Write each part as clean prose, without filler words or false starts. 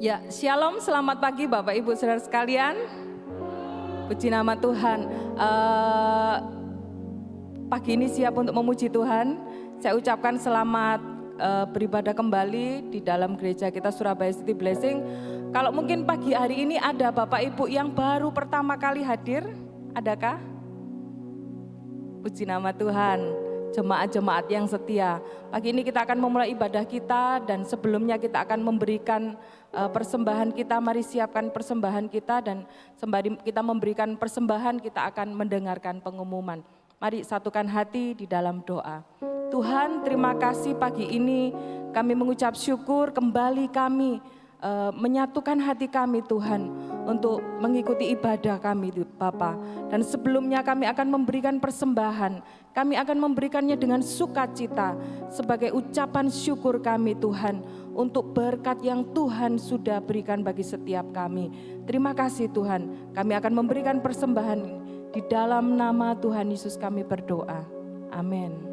Ya, shalom, selamat pagi Bapak Ibu Saudara sekalian. Puji nama Tuhan. Pagi ini siap untuk memuji Tuhan. Saya ucapkan selamat beribadah kembali di dalam gereja kita Surabaya City Blessing. Kalau mungkin pagi hari ini ada Bapak Ibu yang baru pertama kali hadir, adakah? Puji nama Tuhan. Jemaat-jemaat yang setia. Pagi ini kita akan memulai ibadah kita dan sebelumnya kita akan memberikan persembahan kita. Mari siapkan persembahan kita dan sembari kita memberikan persembahan kita akan mendengarkan pengumuman. Mari satukan hati di dalam doa. Tuhan, terima kasih pagi ini kami mengucap syukur kembali kami menyatukan hati kami Tuhan untuk mengikuti ibadah kami Bapa. Dan sebelumnya kami akan memberikan persembahan, kami akan memberikannya dengan sukacita sebagai ucapan syukur kami Tuhan untuk berkat yang Tuhan sudah berikan bagi setiap kami. Terima kasih Tuhan, kami akan memberikan persembahan di dalam nama Tuhan Yesus kami berdoa. Amin.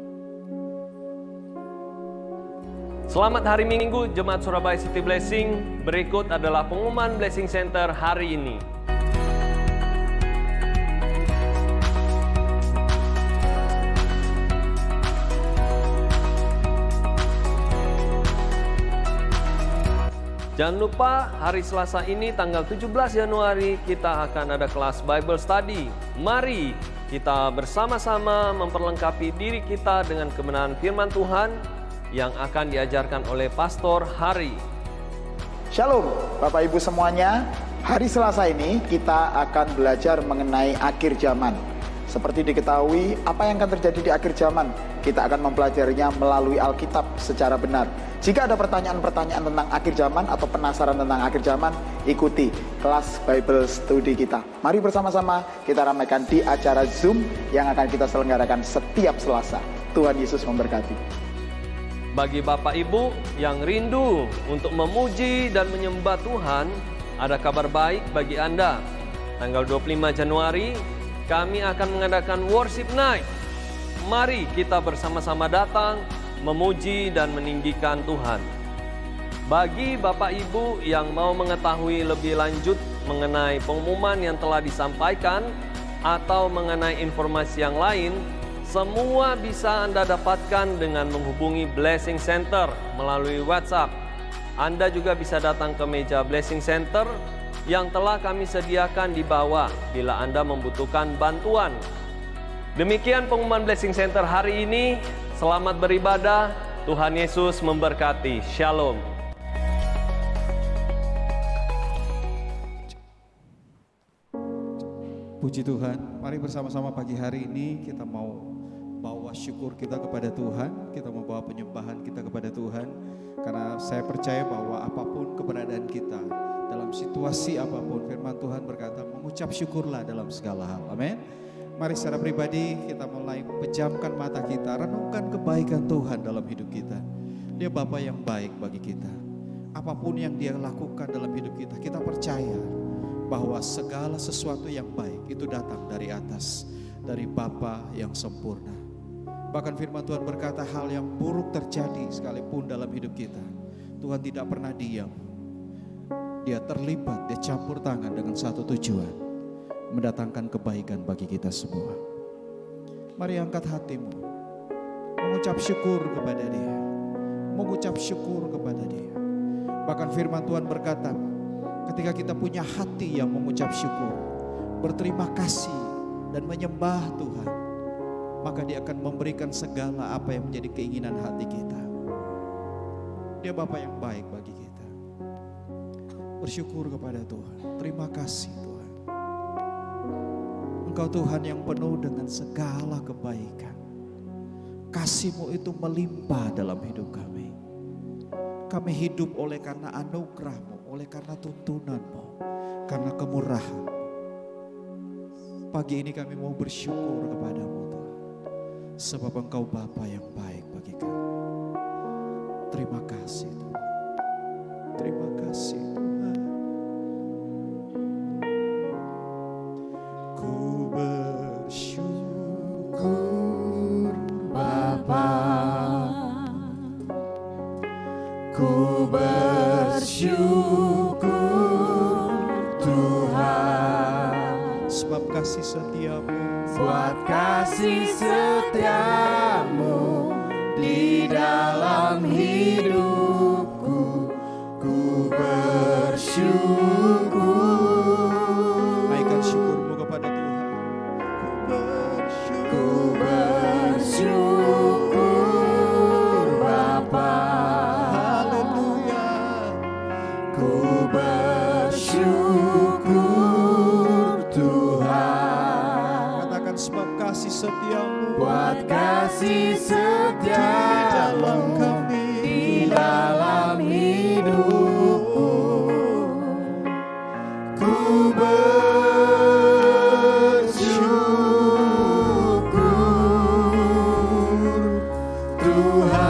Selamat hari Minggu Jemaat Surabaya City Blessing. Berikut adalah pengumuman Blessing Center hari ini. Jangan lupa hari Selasa ini tanggal 17 Januari kita akan ada kelas Bible Study. Mari kita bersama-sama memperlengkapi diri kita dengan kebenaran firman Tuhan yang akan diajarkan oleh Pastor Hari. Shalom Bapak Ibu semuanya, hari Selasa ini kita akan belajar mengenai akhir zaman. Seperti diketahui apa yang akan terjadi di akhir zaman, kita akan mempelajarinya melalui Alkitab secara benar. Jika ada pertanyaan-pertanyaan tentang akhir zaman atau penasaran tentang akhir zaman, ikuti kelas Bible Study kita. Mari bersama-sama kita ramaikan di acara Zoom yang akan kita selenggarakan setiap Selasa. Tuhan Yesus memberkati. Bagi Bapak Ibu yang rindu untuk memuji dan menyembah Tuhan, ada kabar baik bagi Anda. Tanggal 25 Januari, kami akan mengadakan Worship Night. Mari kita bersama-sama datang, memuji dan meninggikan Tuhan. Bagi Bapak Ibu yang mau mengetahui lebih lanjut mengenai pengumuman yang telah disampaikan atau mengenai informasi yang lain, semua bisa Anda dapatkan dengan menghubungi Blessing Center melalui WhatsApp. Anda juga bisa datang ke meja Blessing Center yang telah kami sediakan di bawah bila Anda membutuhkan bantuan. Demikian pengumuman Blessing Center hari ini. Selamat beribadah. Tuhan Yesus memberkati. Shalom. Puji Tuhan, mari bersama-sama pagi hari ini kita mau bawa syukur kita kepada Tuhan, kita membawa penyembahan kita kepada Tuhan, karena saya percaya bahwa apapun keberadaan kita, dalam situasi apapun, firman Tuhan berkata mengucap syukurlah dalam segala hal, amin. Mari secara pribadi kita mulai pejamkan mata kita, renungkan kebaikan Tuhan dalam hidup kita. Dia Bapa yang baik bagi kita, apapun yang Dia lakukan dalam hidup kita, kita percaya bahwa segala sesuatu yang baik itu datang dari atas, dari Bapa yang sempurna. Bahkan firman Tuhan berkata hal yang buruk terjadi sekalipun dalam hidup kita, Tuhan tidak pernah diam. Dia terlibat, dia campur tangan dengan satu tujuan, mendatangkan kebaikan bagi kita semua. Mari angkat hatimu, mengucap syukur kepada Dia, mengucap syukur kepada Dia. Bahkan firman Tuhan berkata, ketika kita punya hati yang mengucap syukur, berterima kasih dan menyembah Tuhan, maka Dia akan memberikan segala apa yang menjadi keinginan hati kita. Dia Bapa yang baik bagi kita. Bersyukur kepada Tuhan. Terima kasih Tuhan. Engkau Tuhan yang penuh dengan segala kebaikan. Kasih-Mu itu melimpah dalam hidup kami. Kami hidup oleh karena anugerah-Mu, oleh karena tuntunan-Mu, karena kemurahan. Pagi ini kami mau bersyukur kepada-Mu Tuhan, sebab Engkau Bapa yang baik bagi kami. Terima kasih Tuhan. Terima kasih Tuhan. Ku bersyukur Bapa, ku bersyukur sebab kasih setiamu. Buat kasih setiamu di dalam hidupku, ku bersyukur. Naikkan syukurmu kepada Tuhan. Ku bersyukur Bapa. Haleluya. Ku bersyukur Tuhan. Katakan sebab kasih setiamu. Buat kasih setiamu di dalam hidupku, ku bersyukur Tuhan.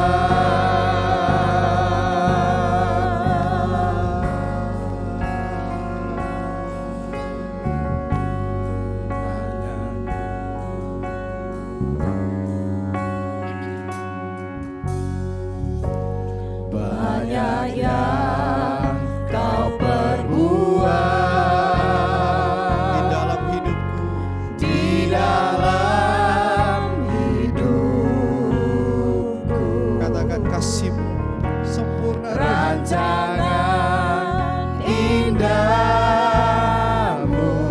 Banyak yang kau perbuat Di dalam hidupku. di dalam hidupku. Katakan kasihmu sempurna. Rancangan indahmu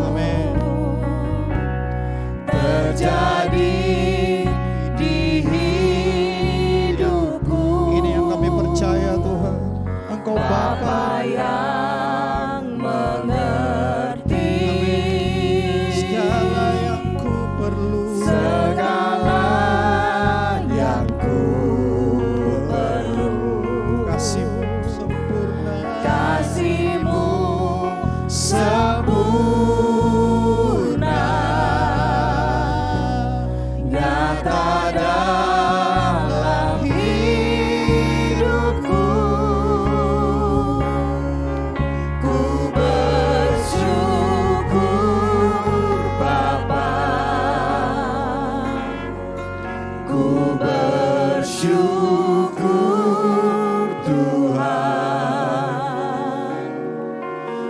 Amin. terjadi di hidupku. Ini yang kami percaya Tuhan. Engkau Bapa Bapa yang mengerti segala yang ku perlu. segala yang ku perlu. Kasihmu sempurna. Kasih-Mu sempurna, nyata dalam hidupku. Ku bersyukur Bapa. Ku bersyukur Tuhan,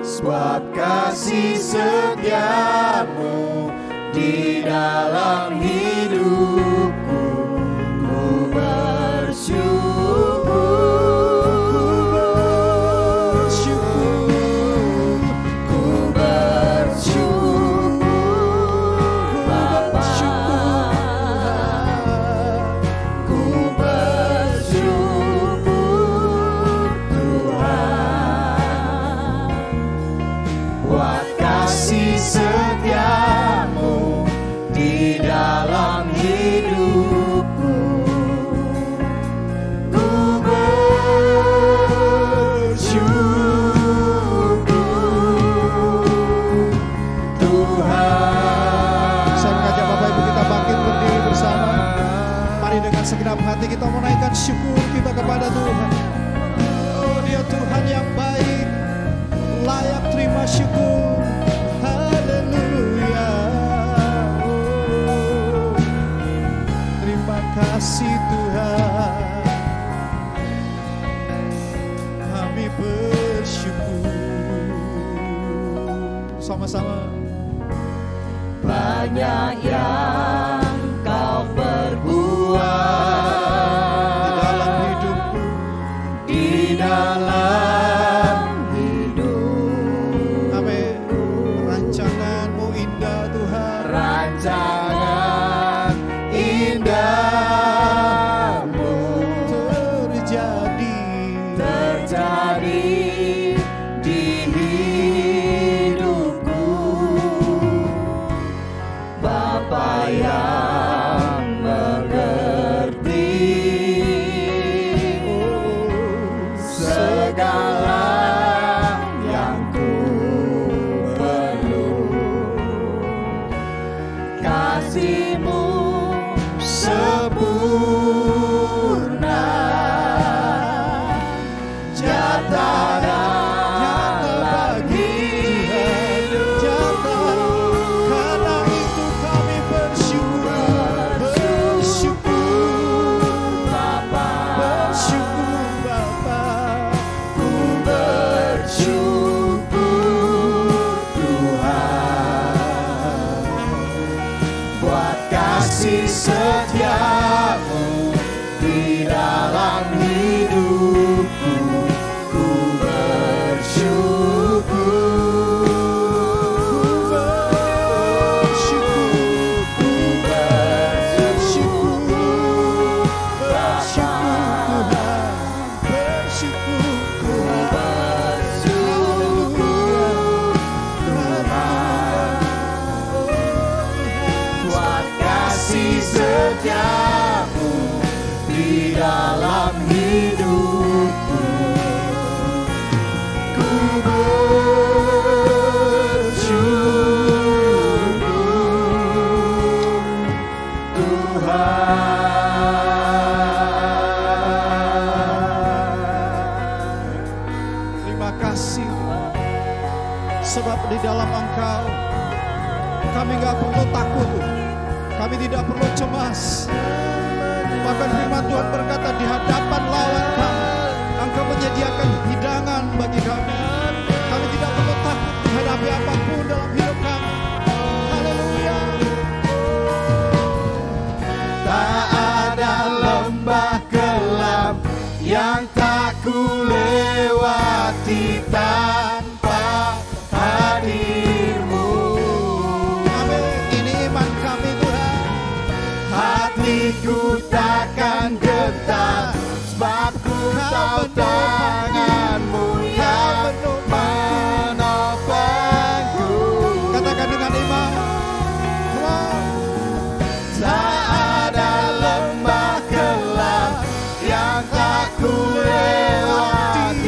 sebab kasih setiamu di dalam hidupku. Ku bersyukur, ku bersyukur Bapa. Ku bersyukur Tuhan, buat kasih setiamu di dalam hidupku. Ku bersyukur Tuhan. Saya mengajak Bapak Ibu kita bangkit berdiri bersama. Mari dengan segenap hati kita menaikkan syukur kita kepada Tuhan. Oh, Dia Tuhan yang baik, layak terima syukur. Haleluya. Oh, terima kasih Tuhan. Kami bersyukur. Sama-sama. Banyak yang kau perbuat Di dalam hidupku. di dalam hidup. Amin. Rancangan-Mu indah Tuhan. Rancangan indahmu terjadi di hidupku. Bapa yang mengerti segala yang ku perlu. Kasih-Mu sempurna, nyata terima kasih. Sebab di dalam Engkau kami gak perlu takut, kami tidak perlu cemas. Bahkan firman Tuhan berkata di hadapan lawan kami, Engkau menyediakan hidangan bagi kami. Kami tidak perlu takut menghadapi apapun dalam hidup kami. Haleluya. Tak ada lembah gelap yang tak ku lewati tanpa hadir-Mu. Amin. Ini iman kami Tuhan. Hatiku takkan getar, sebab ku tahu tangan-Mu yang menopangku. Katakan dengan iman. Tak ada lembah gelap yang tak ku lewati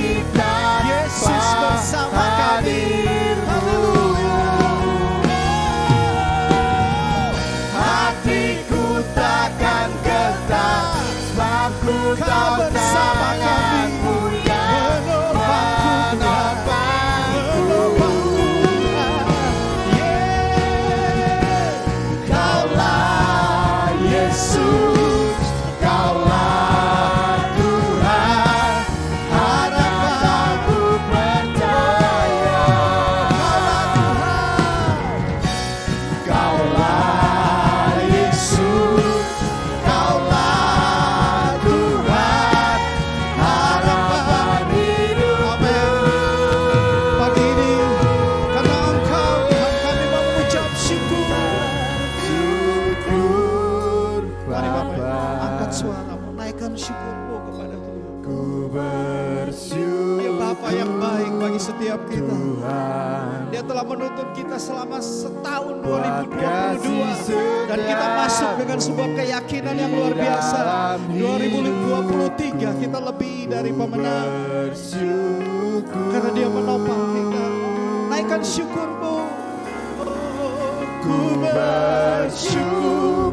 Yesus tanpa bersama kami. hadir-Mu. Hatiku takkan getar, sebab ku tahu bersama kami. tangan-Mu yang menopangku. Kaulah Yesus, Kaulah Tuhan, harap aku percaya. Kaulah Yesus, Kaulah Tuhan, harapan hidup. Pagi ini karena Engkau Tuhan kami mau mengucap syukur. Mari Bapak angkat suara menaikkan syukur-Mu kepada Tuhan. Ku bersyukur Dia Bapa yang baik bagi setiap kita. Dia telah menuntun kita selama setahun 2022 dan kita masuk dengan sebuah keyakinan yang luar biasa. 2023 kita lebih dari pemenang karena Dia menopang kita. Naikkan syukur-Mu. Ku bersyukur,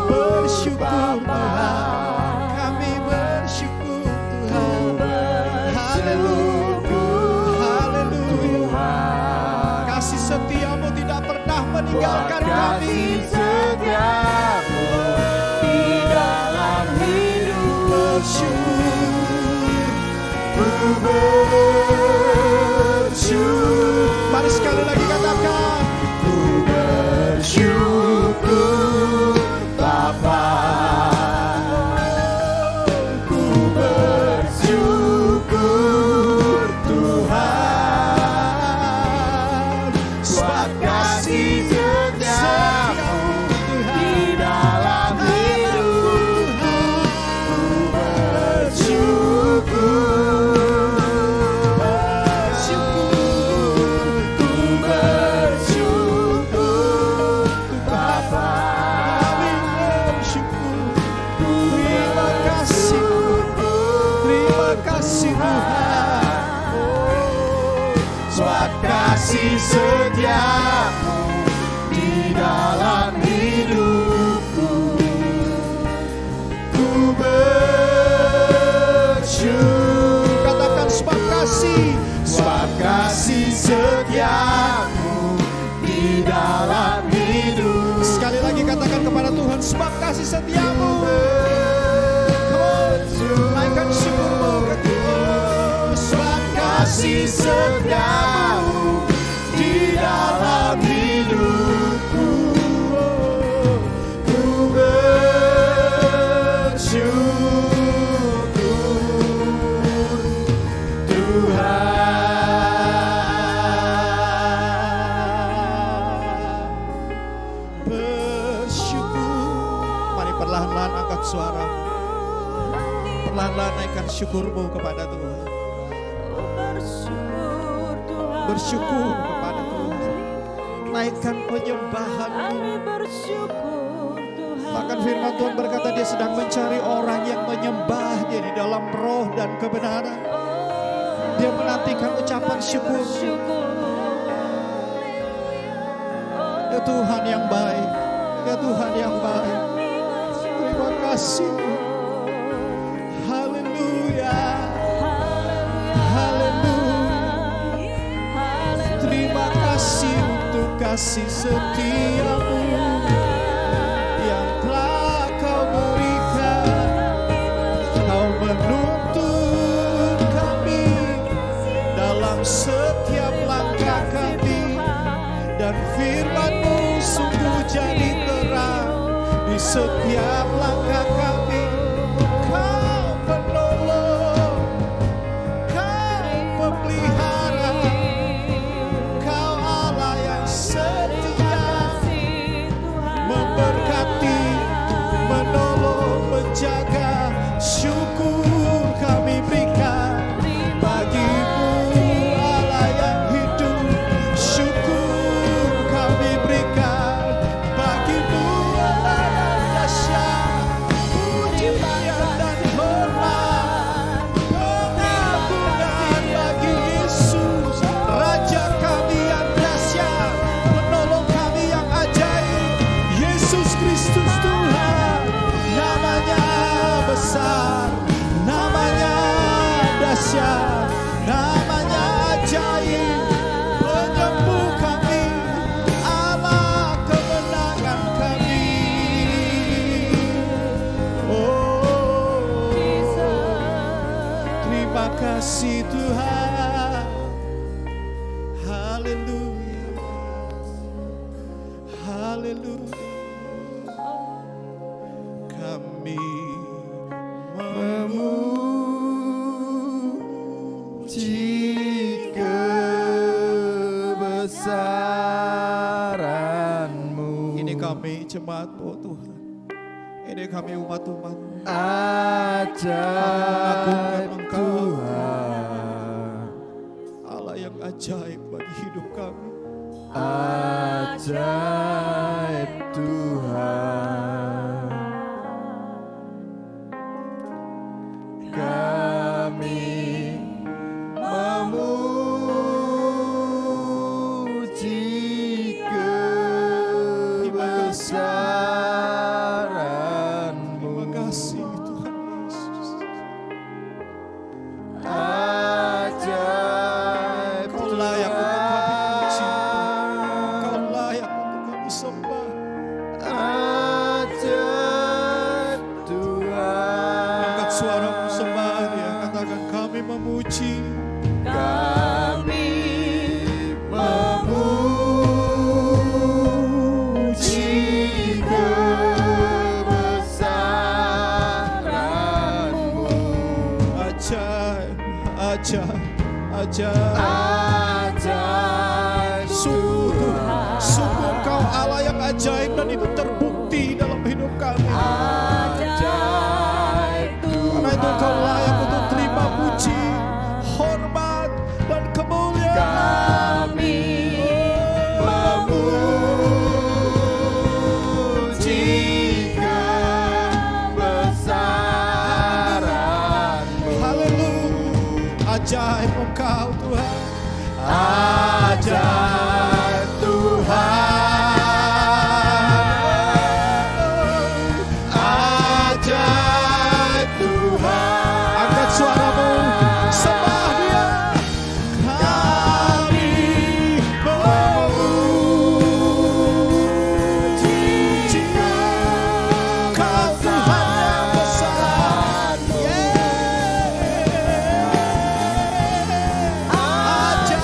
bersyukur Tuhan. Kami bersyukur Tuhan. Haleluya, haleluya. Kasih setia-Mu tidak pernah meninggalkan kami. setiamu di dalam hidup. Bersyukur, Ku bersyukur, mari sekali lagi katakan. ku bersyukur Bapa. Ku bersyukur Tuhan, sebab kasih setiamu di dalam hidupku. Ku bersyukur, ku bersyukur Bapa. Kami bersyukur. Terima kasih, terima kasih Tuhan. Sebab kasih setiamu di dalam hidupku. Ku bersyukur, Katakan sebab kasih. sebab kasih setiamu di dalam hidup. Sekali lagi katakan kepada Tuhan, sebab kasih setiamu. Naikkan syukur-Mu ke Tuhan. Sebab kasih setiamu di dalam hidupku. Ku bersyukur Tuhan. Bersyukur. Mari perlahan-lahan angkat suara. Perlahan-lahan naikkan syukur-Mu kepada Tuhan. Bersyukur Tuhan. Bersyukur kepada Tuhan. Naikkan penyembahan. Kami bersyukur Tuhan. Bahkan firman Tuhan berkata Dia sedang mencari orang yang menyembah-Nya di dalam roh dan kebenaran. Dia menantikan ucapan syukur. Ya Tuhan yang baik, ya Tuhan yang baik. Terima kasih. Haleluya, haleluya. kasih setiamu yang telah kau berikan. Kau menuntun kami dalam setiap langkah kami, dan firman-Mu sungguh jadi terang di setiap langkah kami. Kau penolong, Kau pemelihara, Kau Allah yang setia, memberkati, menolong, menjaga. Syukur kami berikan bagi-Mu, Allah yang hidup. Syukur kami berikan bagi-Mu, Allah yang dahsyat. Pujian dan hormat, pengagungan bagi Yesus, Raja kami yang dahsyat, penolong kami yang ajaib. Yesus Kristus Tuhan, namanya besar, namanya dahsyat, namanya ajaib, penyembuh kami, Allah kemenangan kami. Oh, terima kasih Tuhan. Haleluya, haleluya. Kami memuji kebesaran-Mu. Ini kami jemaat-Mu Tuhan, ini kami umat-umat. Ajaib Engkau, Tuhan, Allah yang ajaib bagi hidup kami. ajaib Tuhan. Kami memuji kebesaran-Mu. Terima kasih Tuhan Yesus. Ajaib Kau layak untuk kami puji, Kau layak untuk kami sembah. Ajaib Tuhan. Angkat suaramu sembah Dia, katakan kami memuji. Kami memuji kebesaran-Mu. Ajaib, ajaib, ajaib. Ajaib Sungguh, sungguh Engkau Allah yang ajaib, dan itu terbukti dalam hidup kami. Ajaib Karena itu Engkau layak untuk terima puji, hormat, dan kemuliaan. Kami memuji kebesaran-Mu. Haleluya, ajaib Engkau Tuhan. Ajaib Tuhan. Ajaib Tuhan. Angkat suaramu, sembah Dia. Kami memuji Kau Tuhan yang besar. Ajaib,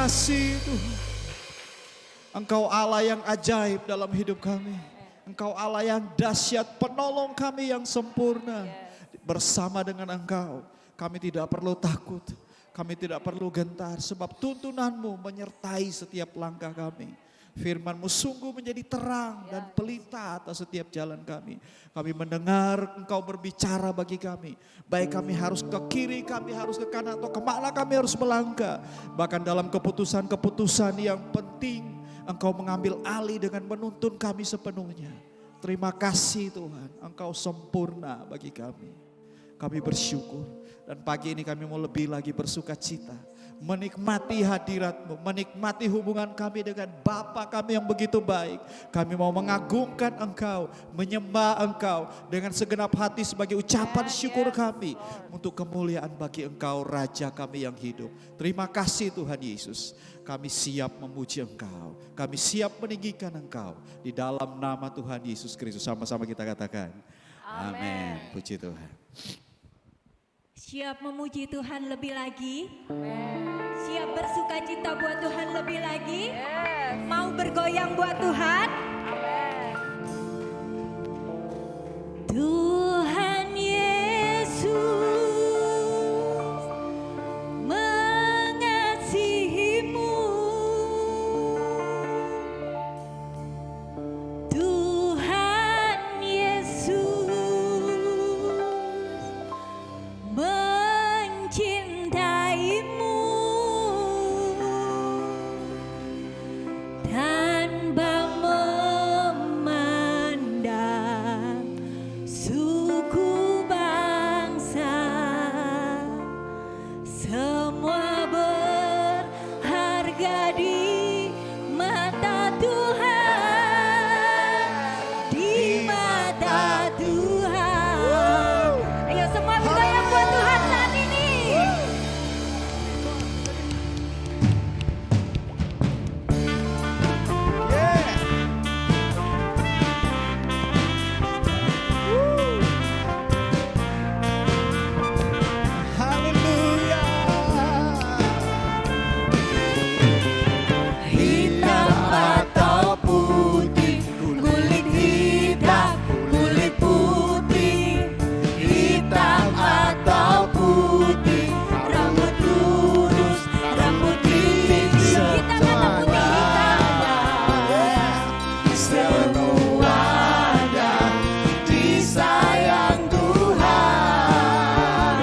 kasih Tuhan. Engkau Allah yang ajaib dalam hidup kami. Engkau Allah yang dahsyat, penolong kami yang sempurna. Bersama dengan Engkau, kami tidak perlu takut. Kami tidak perlu gentar sebab tuntunanmu menyertai setiap langkah kami. Firman-Mu sungguh menjadi terang dan pelita atas setiap jalan kami. Kami mendengar Engkau berbicara bagi kami. Baik kami harus ke kiri, kami harus ke kanan, atau kemana kami harus melangkah. Bahkan dalam keputusan-keputusan yang penting, Engkau mengambil alih dengan menuntun kami sepenuhnya. Terima kasih Tuhan, Engkau sempurna bagi kami. Kami bersyukur dan pagi ini kami mau lebih lagi bersuka cita. Menikmati hadirat-Mu, menikmati hubungan kami dengan Bapa kami yang begitu baik. Kami mau mengagungkan Engkau, menyembah Engkau dengan segenap hati sebagai ucapan syukur kami. Untuk kemuliaan bagi Engkau, Raja kami yang hidup. Terima kasih Tuhan Yesus. Kami siap memuji Engkau, kami siap meninggikan Engkau. Di dalam nama Tuhan Yesus Kristus, sama-sama kita katakan, amin. Puji Tuhan. Siap memuji Tuhan lebih lagi? Siap bersuka cita buat Tuhan lebih lagi? Mau bergoyang buat Tuhan? Tuhan Yesus mengasihimu. Tuhan Yesus mencintaimu tanpa memandang suku bangsa, semua berharga di mata Tuhan, di mata Tuhan. Ayo semua bergoyang buat Tuhan saat ini. Haleluya. Hitam atau putih, kulit hitam, kulit putih. Hitam atau putih, rambut lurus, rambut keriting. Hitam atau putih, Semuanya disayang Tuhan.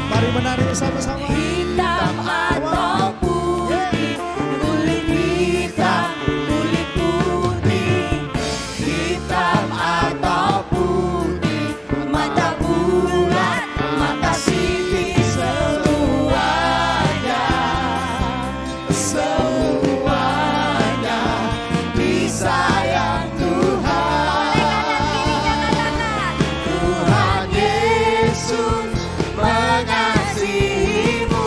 Mari menari bersama-sama. Hitam atau putih, kulit hitam, kulit putih. Hitam atau putih, mata bulat, mata sipit. Semuanya disayang Tuhan. Tuhan Yesus mengasihimu.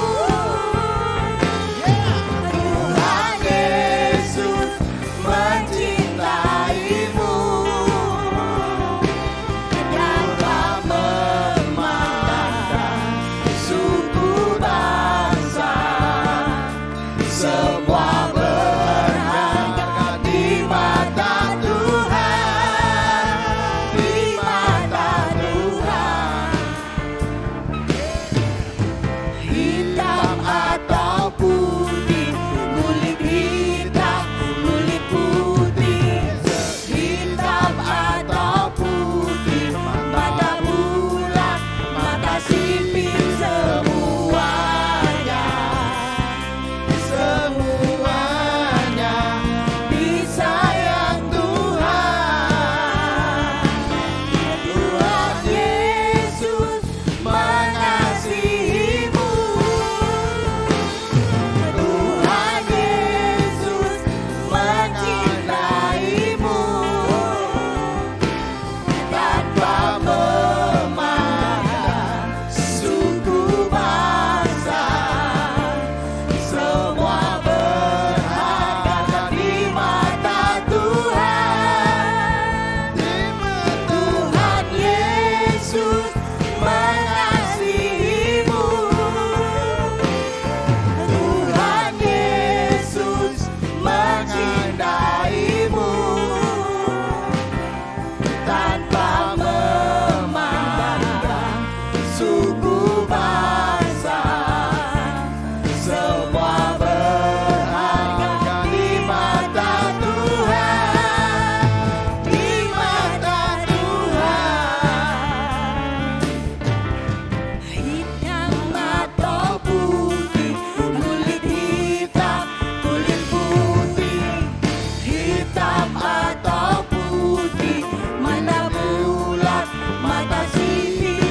mengatasi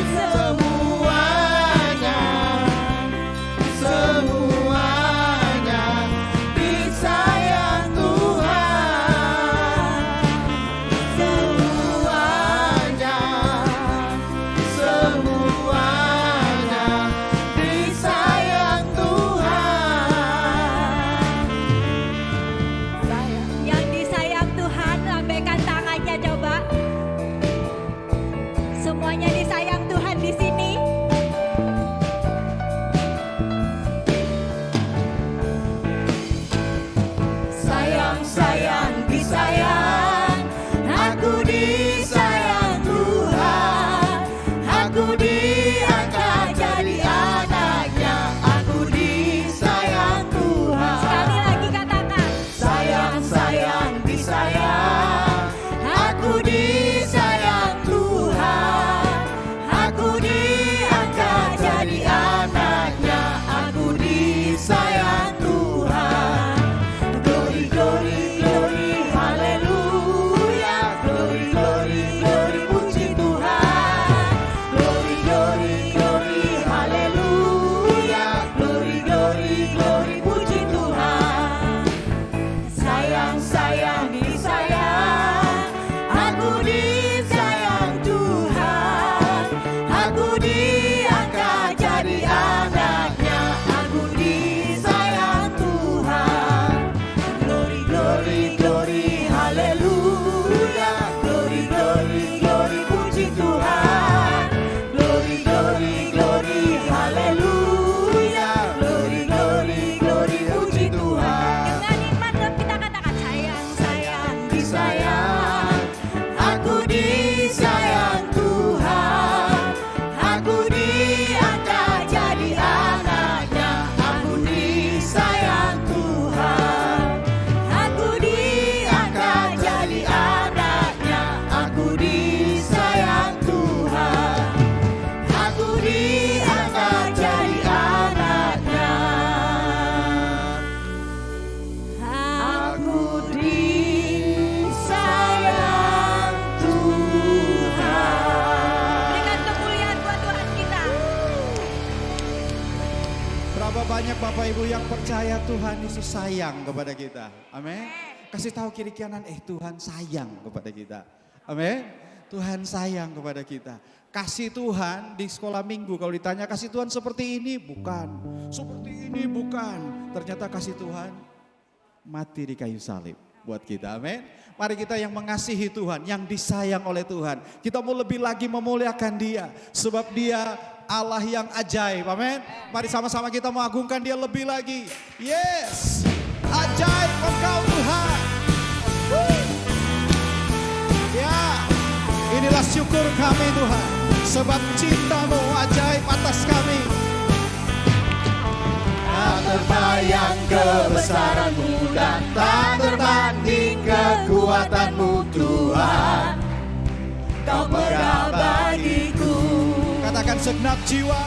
semuanya, semuanya disayang Tuhan, semuanya, semuanya disayang Tuhan. Yang disayang Tuhan, lambaikan tangannya coba. Semuanya disayang Tuhan di sini. Sayang, sayang, disayang, aku disayang Tuhan, aku diangkat jadi anaknya, aku disayang Tuhan. Sekali lagi katakan. Sayang, sayang, disayang, aku disayang Tuhan, aku diangkat jadi anaknya, aku disayang Tuhan. Glory, glory, glory, haleluya. Glory, glory, glory, puji Tuhan. Glory, glory, glory, haleluya. Glory, glory, glory, puji Tuhan. Sayang, sayang, disayang, aku disayang Tuhan, aku diangkat jadi anaknya, aku disayang Tuhan. Glory, glory, glory, haleluya. Glory, glory, glory, puji Tuhan. Glory, glory, glory, haleluya. Glory, glory, glory, puji Tuhan. Dengan iman kita katakan sayang, sayang, Disayang, aku disayang Tuhan, aku diangkat jadi anaknya, aku disayang Tuhan, aku diangkat jadi anaknya, aku disayang Tuhan, aku diangkat jadi anaknya. Aku disayang Tuhan. berikan kemuliaan buat Tuhan kita. Berapa banyak Bapak Ibu yang percaya Tuhan Yesus sayang kepada kita. Amin. Kasih tahu kiri kanan, Tuhan sayang kepada kita. Amin. Tuhan sayang kepada kita. Kasih Tuhan di sekolah minggu kalau ditanya kasih Tuhan seperti ini, bukan. Seperti ini, bukan. Ternyata kasih Tuhan mati di kayu salib buat kita. Amin. Mari kita yang mengasihi Tuhan, yang disayang oleh Tuhan. Kita mau lebih lagi memuliakan Dia. Sebab Dia Allah yang ajaib. Amin. Mari sama-sama kita mengagungkan Dia lebih lagi. Yes. Ajaib Engkau Tuhan. Woo. Ya. Inilah syukur kami Tuhan. Sebab cinta-Mu ajaib atas kami. Tak terbayang kebesaran-Mu dan tak terbanding kekuatan-Mu Tuhan. Kau megah bagiku. Katakan segenap jiwa.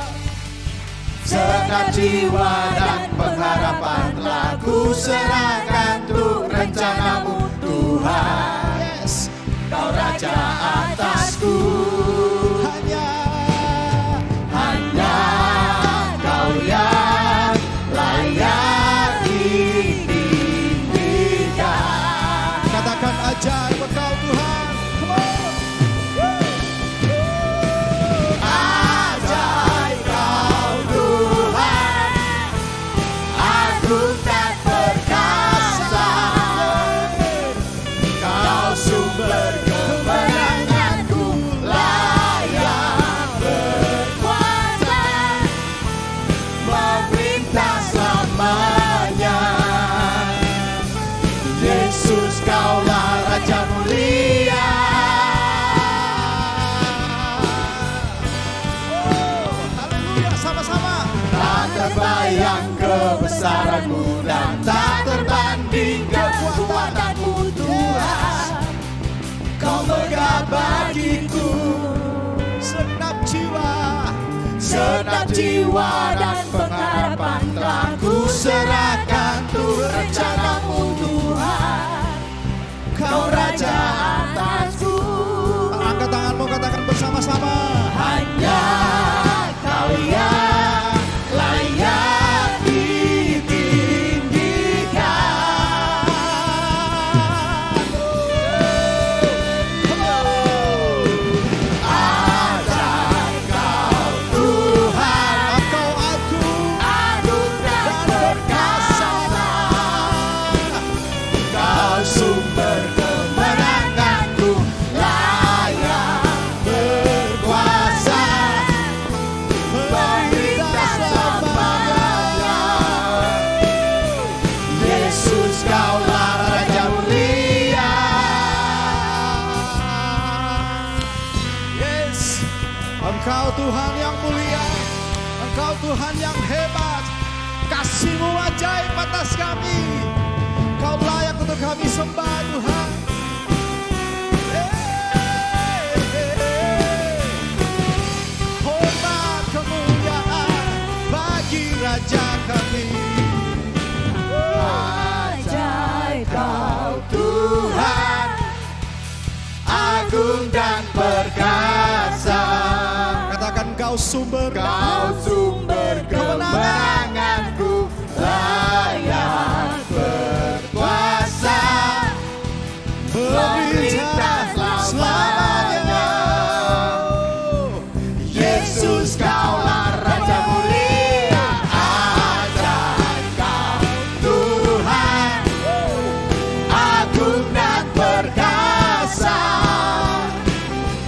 Segenap jiwa dan pengharapan telah ku serahkan untuk rencana-Mu Tuhan. Yes. Kau Raja atasku. Hanya Kau yang layak ditinggikan. Katakan ajaib Engkau Tuhan. Come on. Ajaib Kau Tuhan, agung dan perkasa. Kau sumber kemenanganku, layak berkuasa, memerintah selamanya. Yesus Kaulah Raja mulia. Haleluya, sama-sama. Tak terbayang kebesaran-Mu dan tak terbanding kekuatan-Mu Tuhan. Kau megah bagiku. Segenap jiwa. Segenap jiwa dan pengharapan telah ku serahkan untuk rencana-Mu Tuhan. Kau Raja atasku. Angkat tanganmu, katakan bersama-sama. Engkau Tuhan yang mulia, Engkau Tuhan yang hebat, kasih-Mu ajaib atas kami. Kau layak untuk kami sembah Tuhan. Hormat kemuliaan bagi Raja kami. Ajaib Kau Tuhan, agung dan perkasa. Katakan Kau sumber kemenanganku, layak berkuasa, memerintah selamanya. Yesus Kaulah Raja mulia, ajaib Kau Tuhan, agung dan perkasa.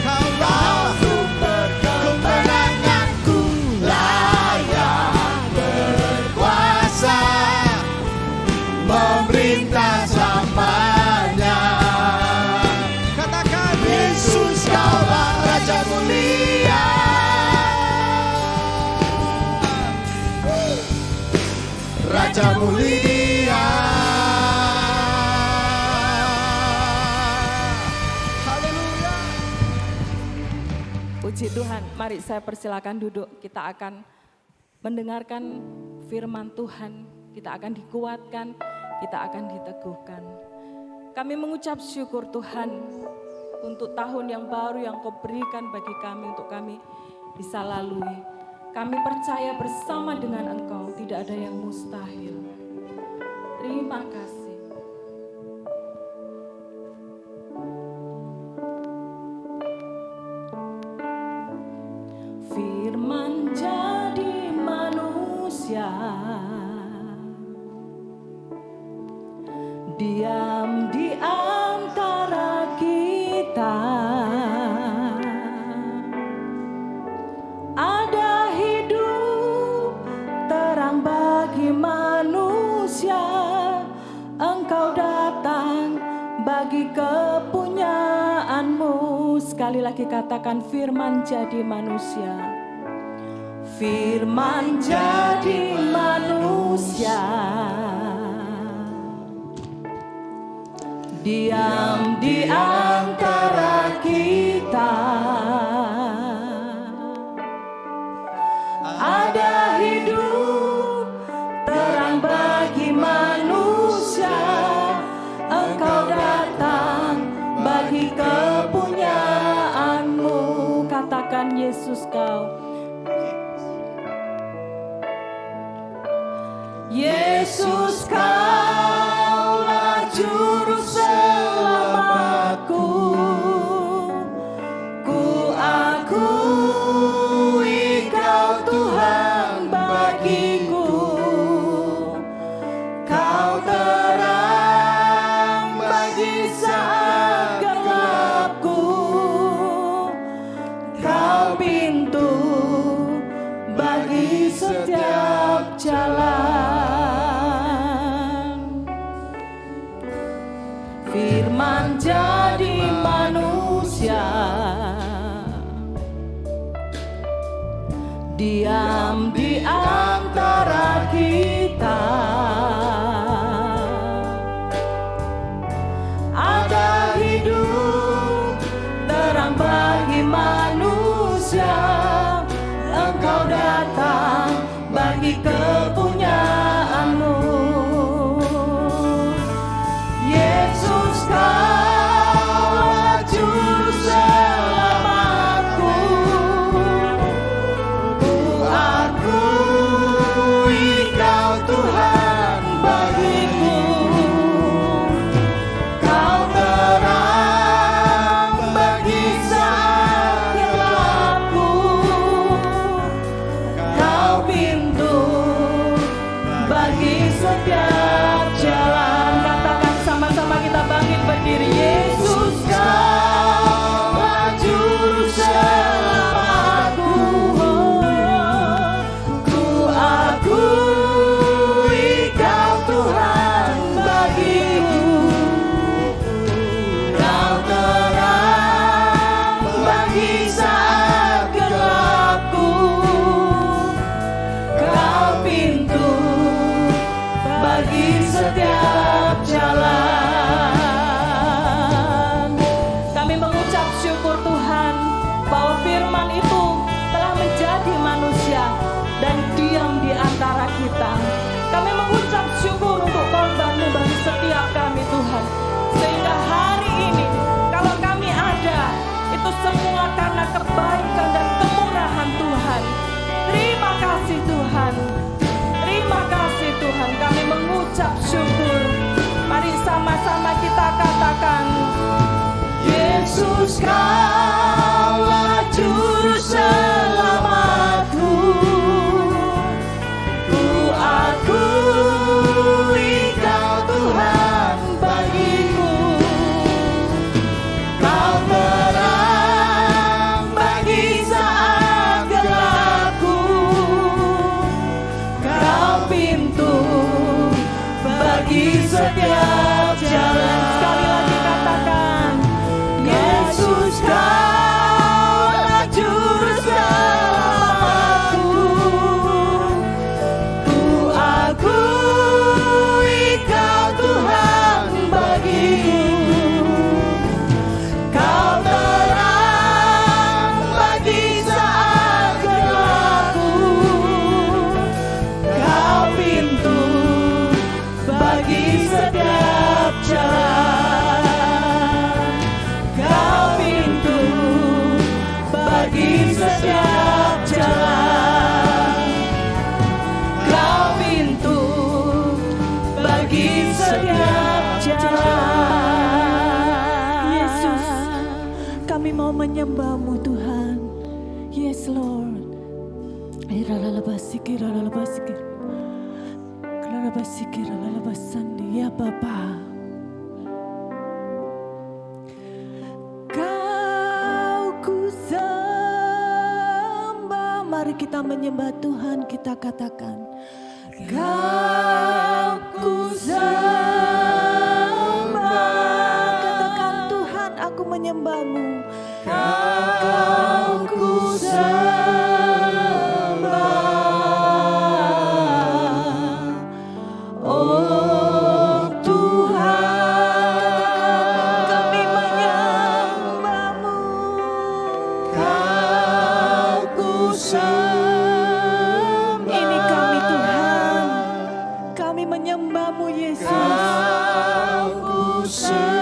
Kaulah sumber kemenanganku, layak berkuasa, memerintah selamanya. Katakan Yesus Kaulah Raja mulia, Raja mulia. haleluya. Puji Tuhan, mari saya persilakan duduk. Kita akan mendengarkan firman Tuhan, kita akan dikuatkan, kita akan diteguhkan. Kami mengucap syukur Tuhan untuk tahun yang baru yang Kau berikan bagi kami untuk kami bisa lalui. Kami percaya bersama dengan Engkau tidak ada yang mustahil. Terima kasih. Firman jadi manusia, diam di antara kita. Ada hidup terang bagi manusia. Engkau datang bagi kepunyaanmu. Sekali lagi katakan firman jadi manusia. Firman jadi manusia, diam di antara kita. Ada hidup terang bagi manusia. Engkau datang bagi kepunyaanmu. Katakan Yesus Kau. Yesus Kaulah juru selamatku. Ku akui Kau Tuhan bagiku. Kau terang bagi saat gelapku. Kau pintu bagi setiap jalan. Firman jadi manusia, diam di antara kita. Ada hidup terang bagi manusia. Engkau datang bagi kepunyaanmu. Yesus Kaulah juru selamatku. Ku akui Kau Tuhan Yesus Kaulah juru selamatku, ku akui Kau Tuhan bagiku. Kau terang bagi saat gelapku, Kau pintu bagi setiap jalan. Sekali lagi katakan, Yesus Kaulah juru selamatku, ku akui Kau Tuhan bagiku. Kau terang bagi saat gelapku, Kau pintu bagi setiap jalan. Kau pintu bagi setiap jalan. Kau pintu bagi setiap jalan. Yesus, kami mau menyembah-Mu Tuhan. Yes Lord. Ya Bapa. Kau ku sembah. Mari kita menyembah Tuhan, kita katakan. Kau ku sembah. Katakan Tuhan, aku menyembah-Mu. Kau ku sembah. Oh Tuhan, kami menyembah-Mu. Kau ku sembah. Ini kami Tuhan, kami menyembah-Mu Yesus. Kau ku sembah.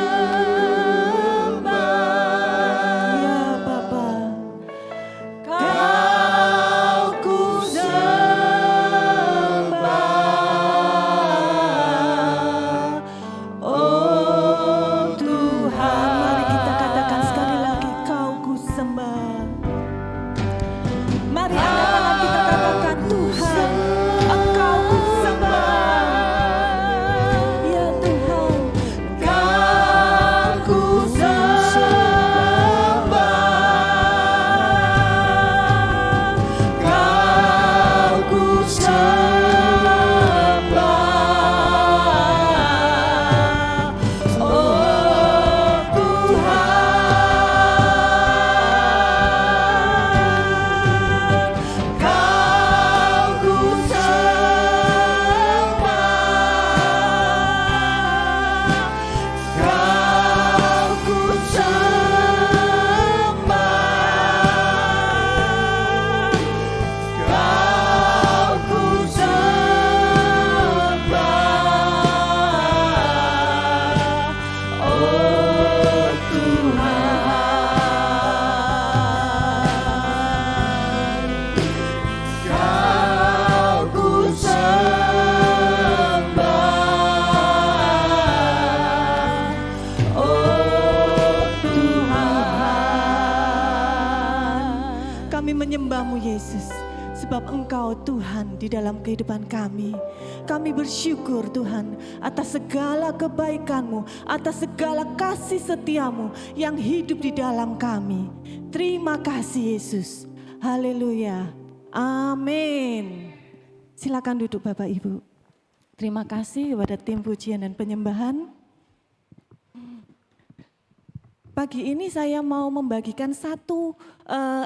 Ya Bapa. Kau ku sembah. Oh Tuhan. Mari kita katakan sekali lagi, Kau ku sembah. Mari angkat kita katakan, Tuhan, Engkau ku sembah. Ya Tuhan, Kau ku sembah. Kau ku sembah. Oh Tuhan, Kau ku sembah. Kau ku sembah. Kau ku sembah. Oh Tuhan, Kau ku sembah. Oh Tuhan. kami menyembah-Mu Yesus. Sebab Engkau Tuhan di dalam kehidupan kami. Kami bersyukur Tuhan atas segala kebaikan-Mu, atas segala kasih setia-Mu yang hidup di dalam kami. Terima kasih Yesus. Haleluya. Amin. Silakan duduk Bapak Ibu. Terima kasih kepada tim pujian dan penyembahan. Pagi ini saya mau membagikan satu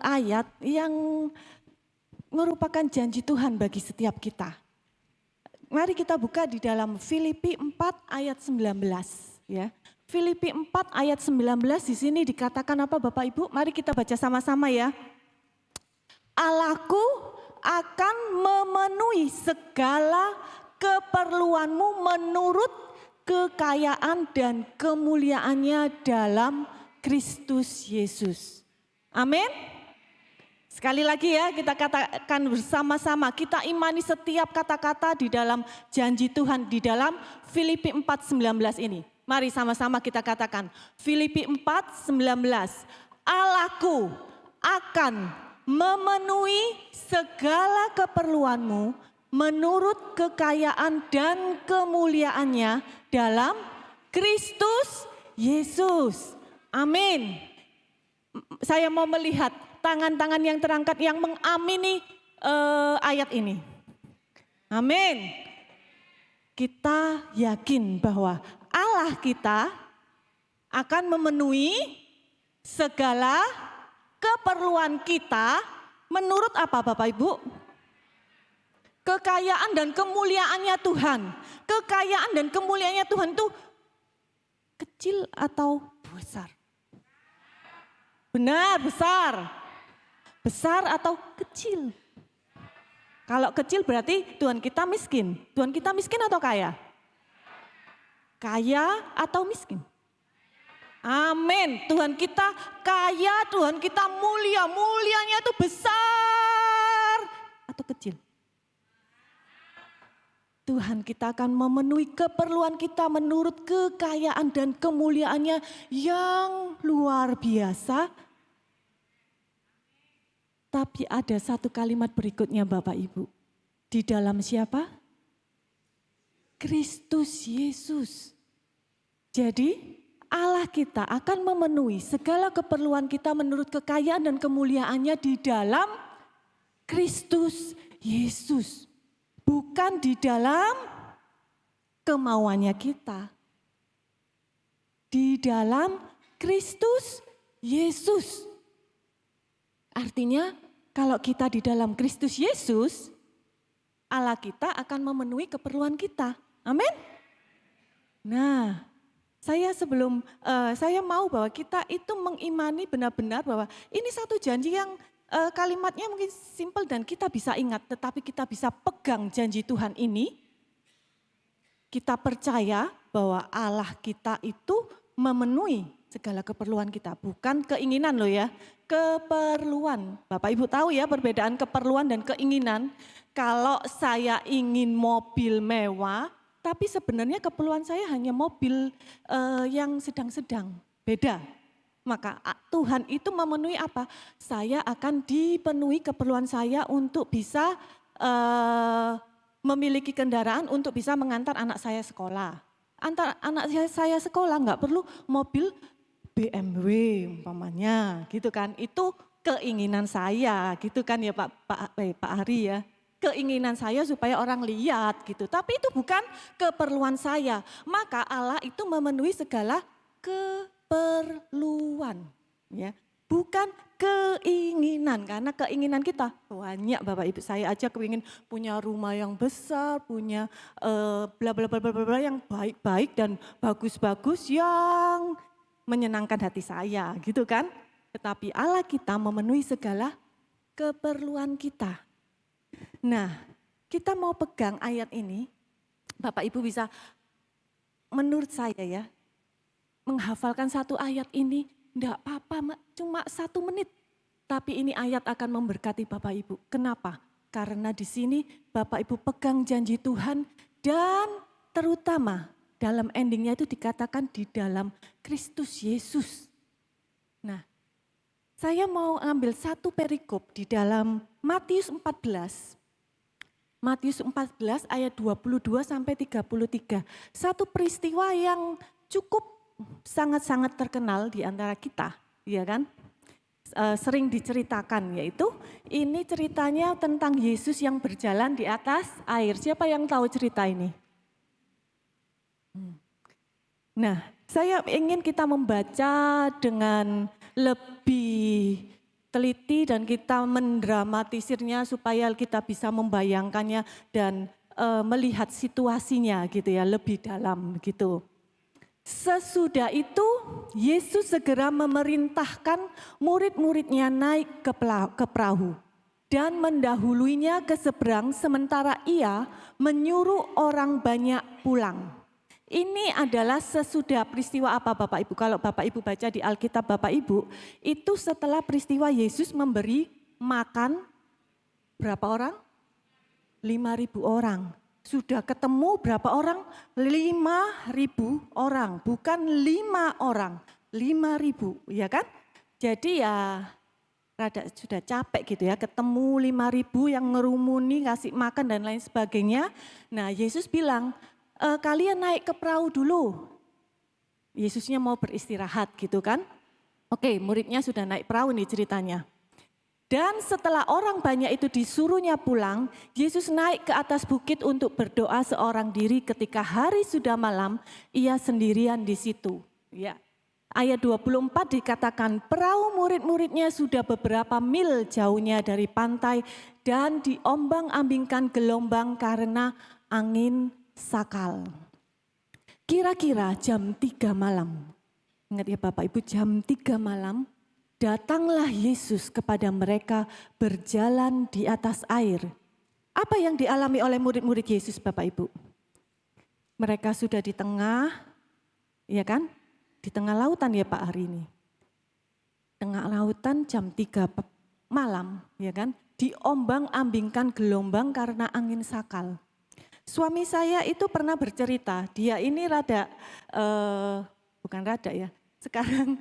ayat yang merupakan janji Tuhan bagi setiap kita. Mari kita buka di dalam Filipi 4 ayat 19 ya. Filipi 4 ayat 19 di sini dikatakan apa Bapak Ibu? Mari kita baca sama-sama ya. Allahku akan memenuhi segala keperluanmu menurut kekayaan dan kemuliaannya dalam Kristus Yesus. Amin. Sekali lagi ya, kita katakan bersama-sama, kita imani setiap kata-kata di dalam janji Tuhan di dalam Filipi 4:19 ini. Mari sama-sama kita katakan. Filipi 4:19. Allahku akan memenuhi segala keperluanmu menurut kekayaan dan kemuliaannya dalam Kristus Yesus. Amin. Saya mau melihat tangan-tangan yang terangkat yang mengamini ayat ini. Amin. Kita yakin bahwa Allah kita akan memenuhi segala keperluan kita menurut apa Bapak Ibu? Kekayaan dan kemuliaannya Tuhan. Kekayaan dan kemuliaannya Tuhan itu kecil atau besar? Benar, besar. Besar atau kecil? Kalau kecil berarti Tuhan kita miskin. Tuhan kita miskin atau kaya? Kaya atau miskin? Amin. Tuhan kita kaya, Tuhan kita mulia. Mulianya itu besar atau kecil? Tuhan kita akan memenuhi keperluan kita menurut kekayaan dan kemuliaannya yang luar biasa. Tapi ada satu kalimat berikutnya Bapak Ibu. Di dalam siapa? Kristus Yesus. Jadi Allah kita akan memenuhi segala keperluan kita menurut kekayaan dan kemuliaannya di dalam Kristus Yesus. Bukan di dalam kemauannya kita. Di dalam Kristus Yesus. Artinya kalau kita di dalam Kristus Yesus, Allah kita akan memenuhi keperluan kita. Amin. Nah, saya mau bahwa kita itu mengimani benar-benar bahwa ini satu janji yang kalimatnya mungkin simpel dan kita bisa ingat, tetapi kita bisa pegang janji Tuhan ini. Kita percaya bahwa Allah kita itu memenuhi segala keperluan kita, bukan keinginan loh ya, keperluan. Bapak Ibu tahu ya perbedaan keperluan dan keinginan. Kalau saya ingin mobil mewah, tapi sebenarnya keperluan saya hanya mobil yang sedang-sedang, beda. Maka Tuhan itu memenuhi apa? Saya akan dipenuhi keperluan saya untuk bisa memiliki kendaraan untuk bisa mengantar anak saya sekolah. Antar anak saya sekolah nggak perlu mobil BMW umpamanya gitu kan. Itu keinginan saya gitu kan ya Pak Ari ya. Keinginan saya supaya orang lihat gitu. Tapi itu bukan keperluan saya. Maka Allah itu memenuhi segala keperluan, ya, bukan keinginan, karena keinginan kita banyak Bapak Ibu. Saya aja kepingin punya rumah yang besar, punya bla bla bla bla bla yang baik-baik dan bagus-bagus yang menyenangkan hati saya, gitu kan? Tetapi Allah kita memenuhi segala keperluan kita. Nah, kita mau pegang ayat ini, Bapak Ibu bisa, menurut saya ya, menghafalkan satu ayat ini enggak apa-apa, cuma 1 menit. Tapi ini ayat akan memberkati Bapak Ibu. Kenapa? Karena di sini Bapak Ibu pegang janji Tuhan dan terutama dalam endingnya itu dikatakan di dalam Kristus Yesus. Nah, saya mau ambil satu perikop di dalam Matius 14. Matius 14 ayat 22 sampai 33. Satu peristiwa yang cukup sangat-sangat terkenal di antara kita, ya kan? Sering diceritakan, yaitu ini ceritanya tentang Yesus yang berjalan di atas air. Siapa yang tahu cerita ini? Nah, saya ingin kita membaca dengan lebih teliti dan kita mendramatisirnya supaya kita bisa membayangkannya dan melihat situasinya gitu ya, lebih dalam gitu. Sesudah itu Yesus segera memerintahkan murid-muridnya naik ke perahu dan mendahuluinya ke seberang sementara ia menyuruh orang banyak pulang. Ini adalah sesudah peristiwa apa Bapak Ibu? Kalau Bapak Ibu baca di Alkitab Bapak Ibu, itu setelah peristiwa Yesus memberi makan berapa orang? 5.000 orang. sudah ketemu berapa orang? 5.000 orang, bukan 5 orang, 5.000, ya kan? Jadi ya rada sudah capek gitu ya, ketemu 5.000 yang ngerumuni, kasih makan dan lain sebagainya. Nah Yesus bilang, kalian naik ke perahu dulu. Yesusnya mau beristirahat gitu kan. Oke, muridnya sudah naik perahu nih ceritanya. Dan setelah orang banyak itu disuruhnya pulang, Yesus naik ke atas bukit untuk berdoa seorang diri. Ketika hari sudah malam, ia sendirian di situ. Ya. Ayat 24 dikatakan, perahu murid-muridnya sudah beberapa mil jauhnya dari pantai dan diombang-ambingkan gelombang karena angin sakal. Kira-kira jam 3 malam, ingat ya Bapak Ibu, jam 3 malam, datanglah Yesus kepada mereka berjalan di atas air. Apa yang dialami oleh murid-murid Yesus Bapak Ibu? Mereka sudah di tengah, ya kan? Di tengah lautan ya Pak hari ini. Tengah lautan jam 3 malam, ya kan? Diombang-ambingkan gelombang karena angin sakal. Suami saya itu pernah bercerita, dia ini bukan rada ya, sekarang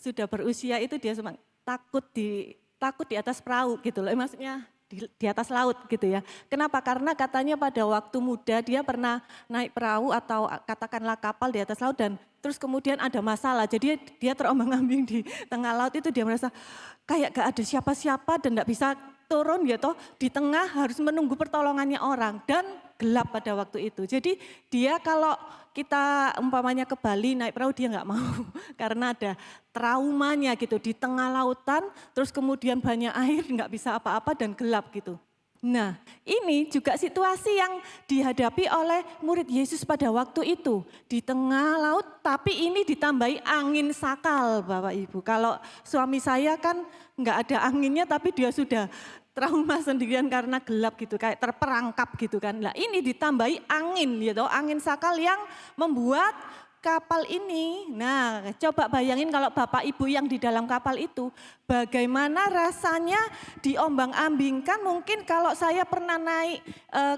sudah berusia itu dia cuma takut di atas perahu gitu loh, maksudnya di atas laut gitu ya. Kenapa? Karena katanya pada waktu muda dia pernah naik perahu atau katakanlah kapal di atas laut dan terus kemudian ada masalah. Jadi dia terombang-ambing di tengah laut itu, dia merasa kayak gak ada siapa-siapa dan gak bisa turun gitu, di tengah harus menunggu pertolongannya orang dan gelap pada waktu itu. Jadi dia kalau kita umpamanya ke Bali naik perahu dia nggak mau karena ada traumanya gitu di tengah lautan, terus kemudian banyak air nggak bisa apa-apa dan gelap gitu. Nah ini juga situasi yang dihadapi oleh murid Yesus pada waktu itu. Di tengah laut tapi ini ditambahi angin sakal Bapak Ibu. Kalau suami saya kan nggak ada anginnya tapi dia sudah trauma sendirian karena gelap gitu, kayak terperangkap gitu kan. Nah ini ditambahi angin gitu, angin sakal yang membuat kapal ini, nah coba bayangin kalau Bapak Ibu yang di dalam kapal itu, bagaimana rasanya diombang-ambingkan. Mungkin kalau saya pernah naik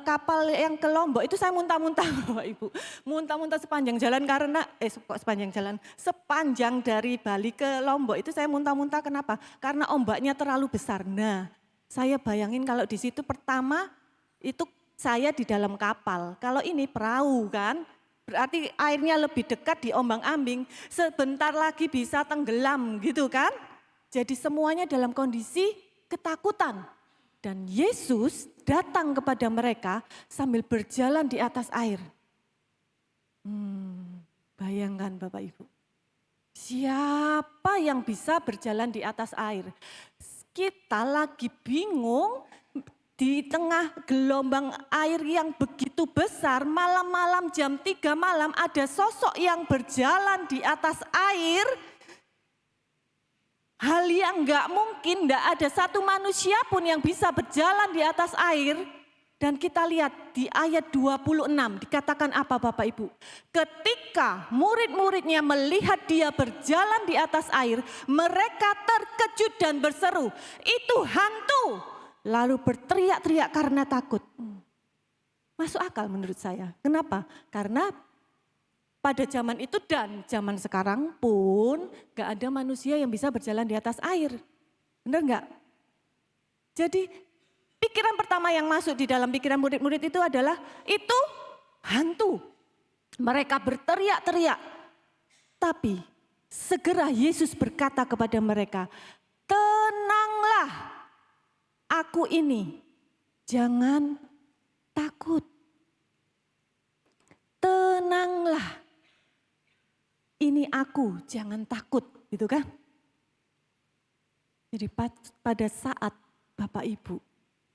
kapal yang ke Lombok itu saya muntah-muntah Bapak Ibu. Muntah-muntah sepanjang jalan karena, sepanjang dari Bali ke Lombok itu saya muntah-muntah kenapa? Karena ombaknya terlalu besar. Nah saya bayangin kalau di situ pertama itu saya di dalam kapal, kalau ini perahu kan, berarti airnya lebih dekat diombang-ambing, sebentar lagi bisa tenggelam gitu kan. Jadi semuanya dalam kondisi ketakutan. Dan Yesus datang kepada mereka sambil berjalan di atas air. Bayangkan Bapak Ibu, siapa yang bisa berjalan di atas air? Kita lagi bingung di tengah gelombang air yang begitu besar, malam-malam jam 3 malam ada sosok yang berjalan di atas air. Hal yang enggak mungkin, enggak ada satu manusia pun yang bisa berjalan di atas air. Dan kita lihat di ayat 26 dikatakan apa Bapak Ibu? Ketika murid-muridnya melihat dia berjalan di atas air, mereka terkejut dan berseru, itu hantu. Lalu berteriak-teriak karena takut. Masuk akal menurut saya. Kenapa? Karena pada zaman itu dan zaman sekarang pun gak ada manusia yang bisa berjalan di atas air. Benar gak? Jadi pikiran pertama yang masuk di dalam pikiran murid-murid itu adalah itu hantu. Mereka berteriak-teriak. Tapi segera Yesus berkata kepada mereka, tenanglah, aku ini, jangan takut. Tenanglah, ini aku, jangan takut, gitu kan? Jadi pada saat Bapak Ibu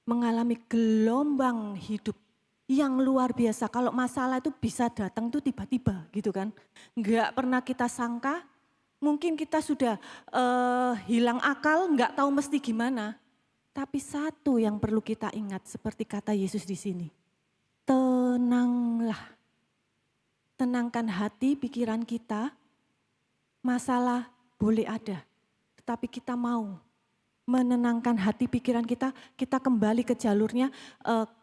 mengalami gelombang hidup yang luar biasa. Kalau masalah itu bisa datang tuh tiba-tiba gitu kan. Enggak pernah kita sangka, mungkin kita sudah hilang akal, enggak tahu mesti gimana. Tapi satu yang perlu kita ingat seperti kata Yesus di sini. Tenanglah. Tenangkan hati, pikiran kita. Masalah boleh ada, tetapi kita mau menenangkan hati pikiran kita, kita kembali ke jalurnya.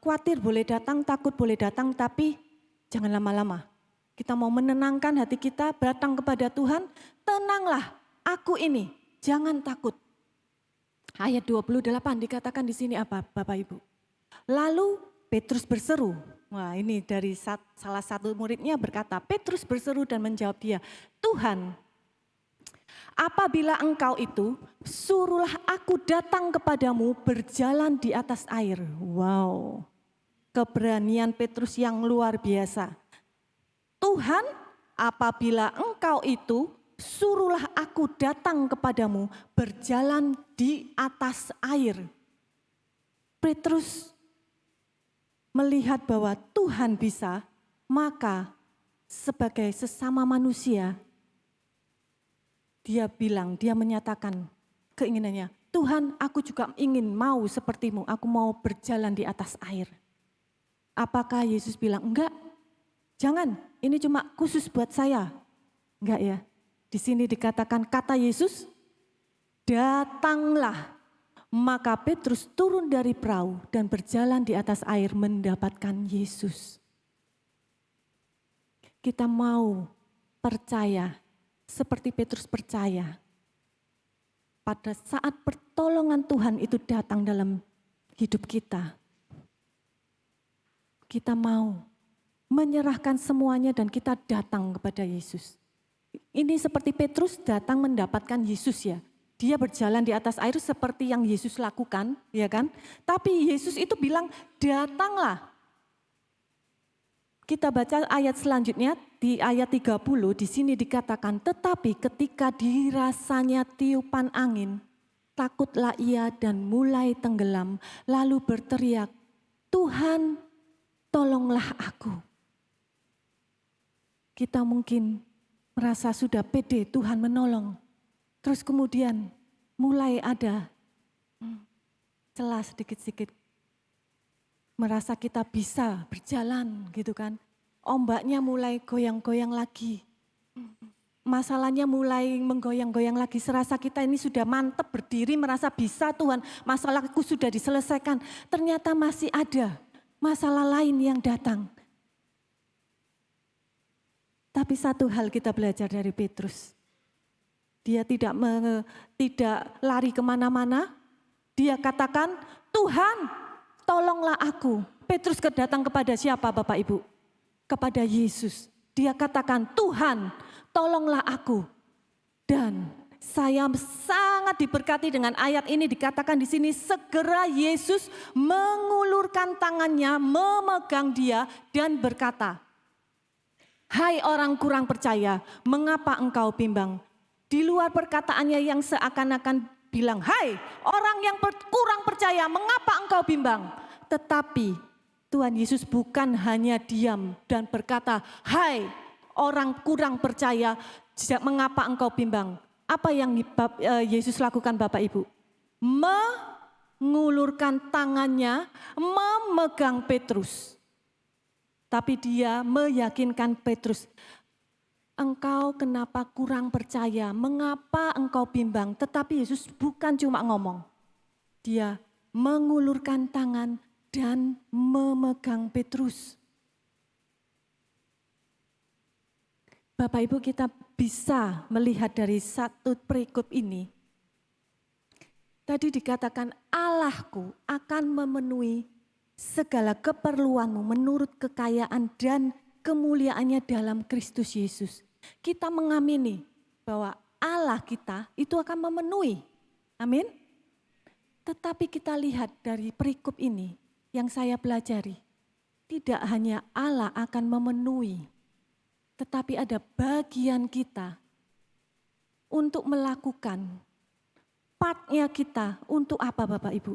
Khawatir boleh datang, takut boleh datang, tapi jangan lama-lama. Kita mau menenangkan hati kita, datang kepada Tuhan, tenanglah, aku ini, jangan takut. Ayat 28 dikatakan di sini apa Bapak Ibu? Lalu Petrus berseru. Wah, ini dari salah satu muridnya berkata, Petrus berseru dan menjawab dia, Tuhan, apabila engkau itu, suruhlah aku datang kepadamu berjalan di atas air. Wow, keberanian Petrus yang luar biasa. Tuhan, apabila engkau itu, suruhlah aku datang kepadamu berjalan di atas air. Petrus melihat bahwa Tuhan bisa, maka sebagai sesama manusia, dia menyatakan keinginannya, Tuhan, aku juga mau sepertimu, aku mau berjalan di atas air. Apakah Yesus bilang, enggak, jangan, ini cuma khusus buat saya. Enggak ya, di sini dikatakan kata Yesus, datanglah. Maka Petrus turun dari perahu dan berjalan di atas air mendapatkan Yesus. Kita mau percaya seperti Petrus percaya. Pada saat pertolongan Tuhan itu datang dalam hidup kita, kita mau menyerahkan semuanya dan kita datang kepada Yesus. Ini seperti Petrus datang mendapatkan Yesus ya. Dia berjalan di atas air seperti yang Yesus lakukan, ya kan? Tapi Yesus itu bilang, datanglah. Kita baca ayat selanjutnya, di ayat 30, di sini dikatakan, tetapi ketika dirasanya tiupan angin, takutlah ia dan mulai tenggelam, lalu berteriak, Tuhan, tolonglah aku. Kita mungkin merasa sudah pede Tuhan menolong. Terus kemudian mulai ada celah sedikit-sedikit. Merasa kita bisa berjalan gitu kan. Ombaknya mulai goyang-goyang lagi. Masalahnya mulai menggoyang-goyang lagi. Serasa kita ini sudah mantap berdiri, merasa bisa Tuhan. Masalahku sudah diselesaikan. Ternyata masih ada masalah lain yang datang. Tapi satu hal kita belajar dari Petrus. Dia tidak lari kemana-mana. Dia katakan, Tuhan tolonglah aku. Petrus datang kepada siapa Bapak Ibu? Kepada Yesus. Dia katakan, Tuhan tolonglah aku. Dan saya sangat diberkati dengan ayat ini dikatakan di sini, segera Yesus mengulurkan tangannya, memegang dia dan berkata, hai orang kurang percaya, mengapa engkau bimbang? Di luar perkataannya yang seakan-akan bilang, hai orang yang kurang percaya, mengapa engkau bimbang? Tetapi Tuhan Yesus bukan hanya diam dan berkata, hai orang kurang percaya, mengapa engkau bimbang? Apa yang Yesus lakukan Bapak Ibu? Mengulurkan tangannya, memegang Petrus. Tapi dia meyakinkan Petrus, engkau kenapa kurang percaya, mengapa engkau bimbang? Tetapi Yesus bukan cuma ngomong, dia mengulurkan tangan dan memegang Petrus. Bapak Ibu, kita bisa melihat dari satu perikop ini. Tadi dikatakan Allahku akan memenuhi segala keperluanmu menurut kekayaan dan kemuliaannya dalam Kristus Yesus. Kita mengamini bahwa Allah kita itu akan memenuhi. Amin. Tetapi kita lihat dari perikop ini yang saya pelajari. Tidak hanya Allah akan memenuhi, tetapi ada bagian kita untuk melakukan partnya kita untuk apa Bapak Ibu?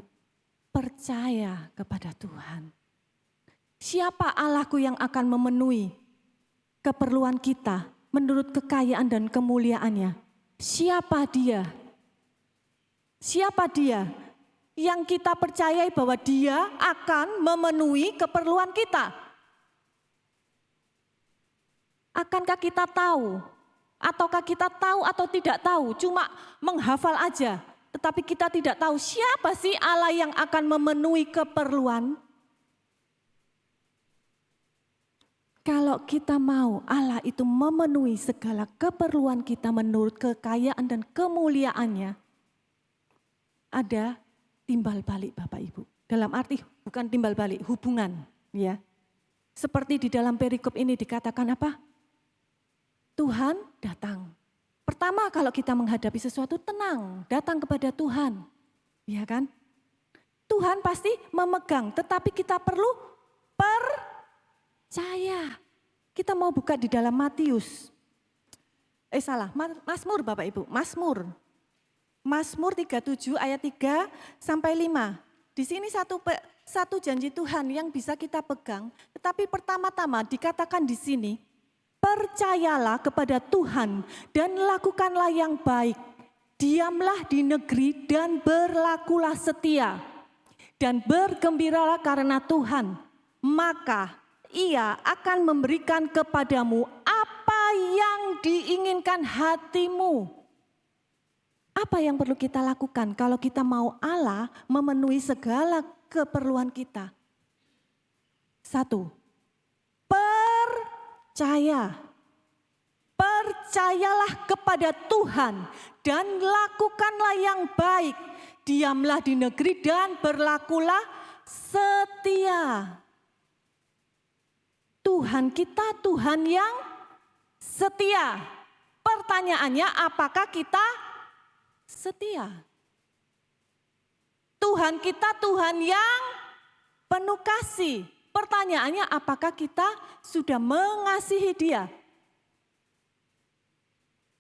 Percaya kepada Tuhan. Siapa Allahku yang akan memenuhi keperluan kita menurut kekayaan dan kemuliaannya? Siapa dia? Siapa dia yang kita percayai bahwa dia akan memenuhi keperluan kita? Akankah kita tahu? Ataukah kita tahu atau tidak tahu? Cuma menghafal aja. tetapi kita tidak tahu siapa sih Allah yang akan memenuhi keperluan. Kalau kita mau Allah itu memenuhi segala keperluan kita menurut kekayaan dan kemuliaannya, ada timbal balik Bapak Ibu. Dalam arti bukan timbal balik, hubungan. Ya. Seperti di dalam perikop ini dikatakan apa? Tuhan datang. Pertama kalau kita menghadapi sesuatu tenang, datang kepada Tuhan. Ya kan? Tuhan pasti memegang, tetapi kita perlu percaya. Kita mau buka di dalam Matius. Mazmur Bapak Ibu, Mazmur. Mazmur 37 ayat 3 sampai 5. Di sini satu janji Tuhan yang bisa kita pegang, tetapi pertama-tama dikatakan di sini, percayalah kepada Tuhan dan lakukanlah yang baik. Diamlah di negeri dan berlakulah setia. Dan bergembiralah karena Tuhan, maka Ia akan memberikan kepadamu apa yang diinginkan hatimu. Apa yang perlu kita lakukan kalau kita mau Allah memenuhi segala keperluan kita? 1. Percaya. Percayalah kepada Tuhan dan lakukanlah yang baik. Diamlah di negeri dan berlakulah setia. Tuhan kita Tuhan yang setia. Pertanyaannya, apakah kita setia? Tuhan kita Tuhan yang penuh kasih. Pertanyaannya, apakah kita sudah mengasihi Dia?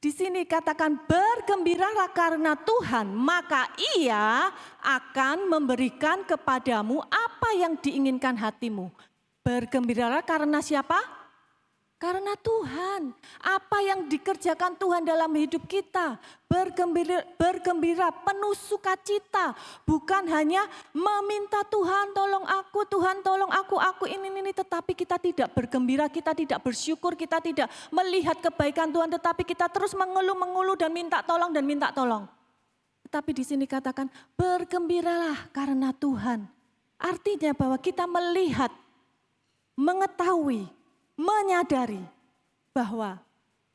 Di sini katakan bergembiralah karena Tuhan, maka Ia akan memberikan kepadamu apa yang diinginkan hatimu. Bergembiralah karena siapa? Karena Tuhan. Apa yang dikerjakan Tuhan dalam hidup kita. Bergembira, penuh sukacita. Bukan hanya meminta Tuhan tolong aku, Tuhan tolong aku ini. Tetapi kita tidak bergembira, kita tidak bersyukur, kita tidak melihat kebaikan Tuhan. Tetapi kita terus mengeluh dan minta tolong. Tetapi di sini katakan bergembiralah karena Tuhan. Artinya bahwa kita melihat, mengetahui, menyadari bahwa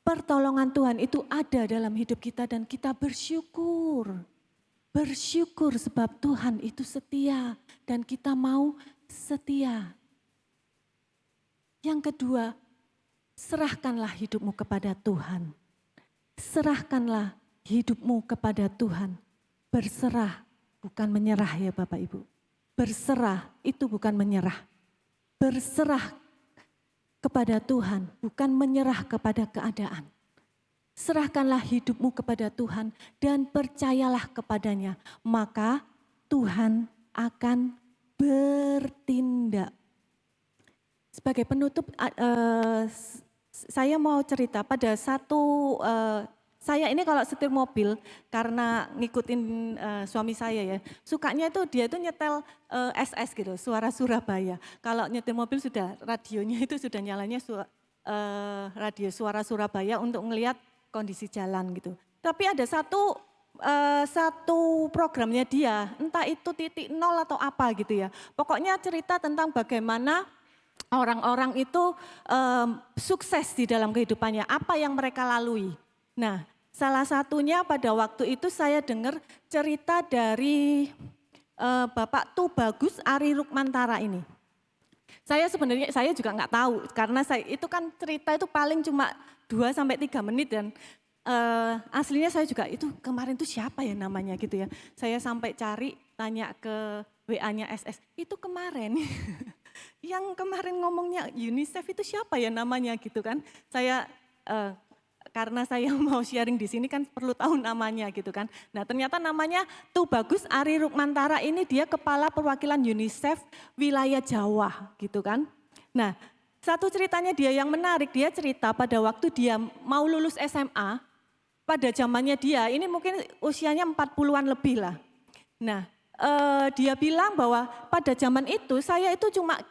pertolongan Tuhan itu ada dalam hidup kita dan kita bersyukur. Bersyukur sebab Tuhan itu setia dan kita mau setia. Yang kedua, serahkanlah hidupmu kepada Tuhan. Serahkanlah hidupmu kepada Tuhan. Berserah bukan menyerah ya Bapak Ibu. Berserah itu bukan menyerah. Berserah kepada Tuhan, bukan menyerah kepada keadaan. Serahkanlah hidupmu kepada Tuhan dan percayalah kepadanya. Maka Tuhan akan bertindak. Sebagai penutup, saya mau cerita pada saya ini kalau setir mobil karena ngikutin suami saya ya, sukanya itu dia itu nyetel SS gitu, suara Surabaya. Kalau nyetir mobil sudah radionya itu sudah nyalanya radio suara Surabaya untuk ngelihat kondisi jalan gitu. Tapi ada satu programnya dia, entah itu titik nol atau apa gitu ya. Pokoknya cerita tentang bagaimana orang-orang itu sukses di dalam kehidupannya, apa yang mereka lalui. Nah, salah satunya pada waktu itu saya dengar cerita dari Bapak Tubagus Ari Rukmantara ini. Saya juga nggak tahu karena itu kan cerita itu paling cuma 2-3 menit dan aslinya saya juga itu kemarin itu siapa ya namanya gitu ya. Saya sampai cari tanya ke WA-nya SS, itu kemarin yang kemarin ngomongnya UNICEF itu siapa ya namanya gitu kan. Saya karena saya mau sharing di sini kan perlu tahu namanya gitu kan. Nah ternyata namanya Tubagus Ari Rukmantara ini dia kepala perwakilan UNICEF wilayah Jawa gitu kan. Nah satu ceritanya dia yang menarik, dia cerita pada waktu dia mau lulus SMA, pada zamannya dia ini mungkin usianya 40-an lebih lah. Nah dia bilang bahwa pada zaman itu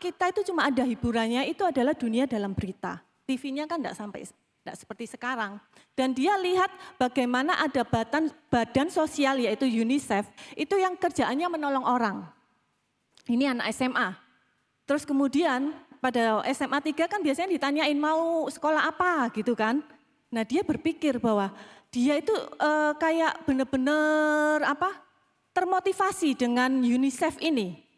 kita itu cuma ada hiburannya itu adalah dunia dalam berita. TV-nya kan enggak sampai Tidak seperti sekarang. Dan dia lihat bagaimana ada badan sosial yaitu UNICEF, itu yang kerjaannya menolong orang. Ini anak SMA. Terus kemudian pada SMA 3 kan biasanya ditanyain mau sekolah apa gitu kan. Nah dia berpikir bahwa dia itu kayak benar-benar termotivasi dengan UNICEF ini.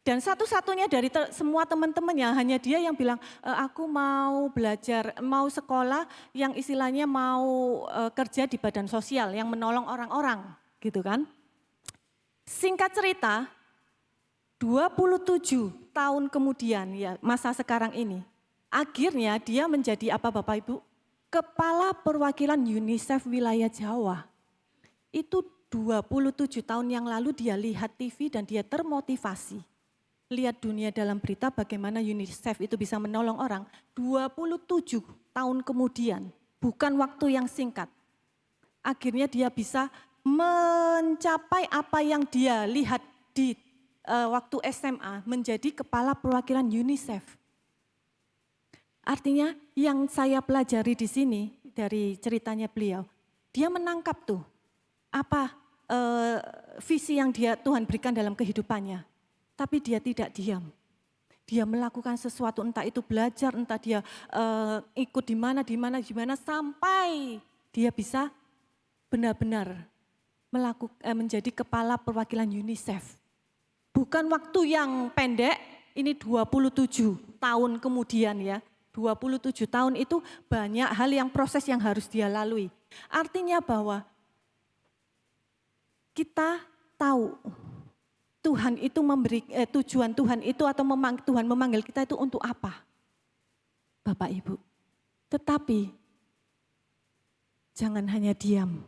Dan satu-satunya dari semua teman-temannya hanya dia yang bilang, aku mau belajar, mau sekolah yang istilahnya mau kerja di badan sosial yang menolong orang-orang gitu kan. Singkat cerita, 27 tahun kemudian ya masa sekarang ini, akhirnya dia menjadi apa Bapak Ibu? Kepala perwakilan UNICEF wilayah Jawa. Itu 27 tahun yang lalu dia lihat TV dan dia termotivasi. Lihat dunia dalam berita bagaimana UNICEF itu bisa menolong orang. 27 tahun kemudian, bukan waktu yang singkat. Akhirnya dia bisa mencapai apa yang dia lihat di waktu SMA, menjadi kepala perwakilan UNICEF. Artinya yang saya pelajari di sini dari ceritanya beliau, dia menangkap tuh apa visi yang Tuhan berikan dalam kehidupannya. Tapi dia tidak diam. Dia melakukan sesuatu, entah itu belajar, entah dia ikut di mana sampai dia bisa benar-benar menjadi kepala perwakilan UNICEF. Bukan waktu yang pendek, ini 27 tahun kemudian ya. 27 tahun itu banyak hal yang proses yang harus dia lalui. Artinya bahwa kita tahu Tuhan itu tujuan Tuhan itu atau Tuhan memanggil kita itu untuk apa? Bapak Ibu. Tetapi jangan hanya diam.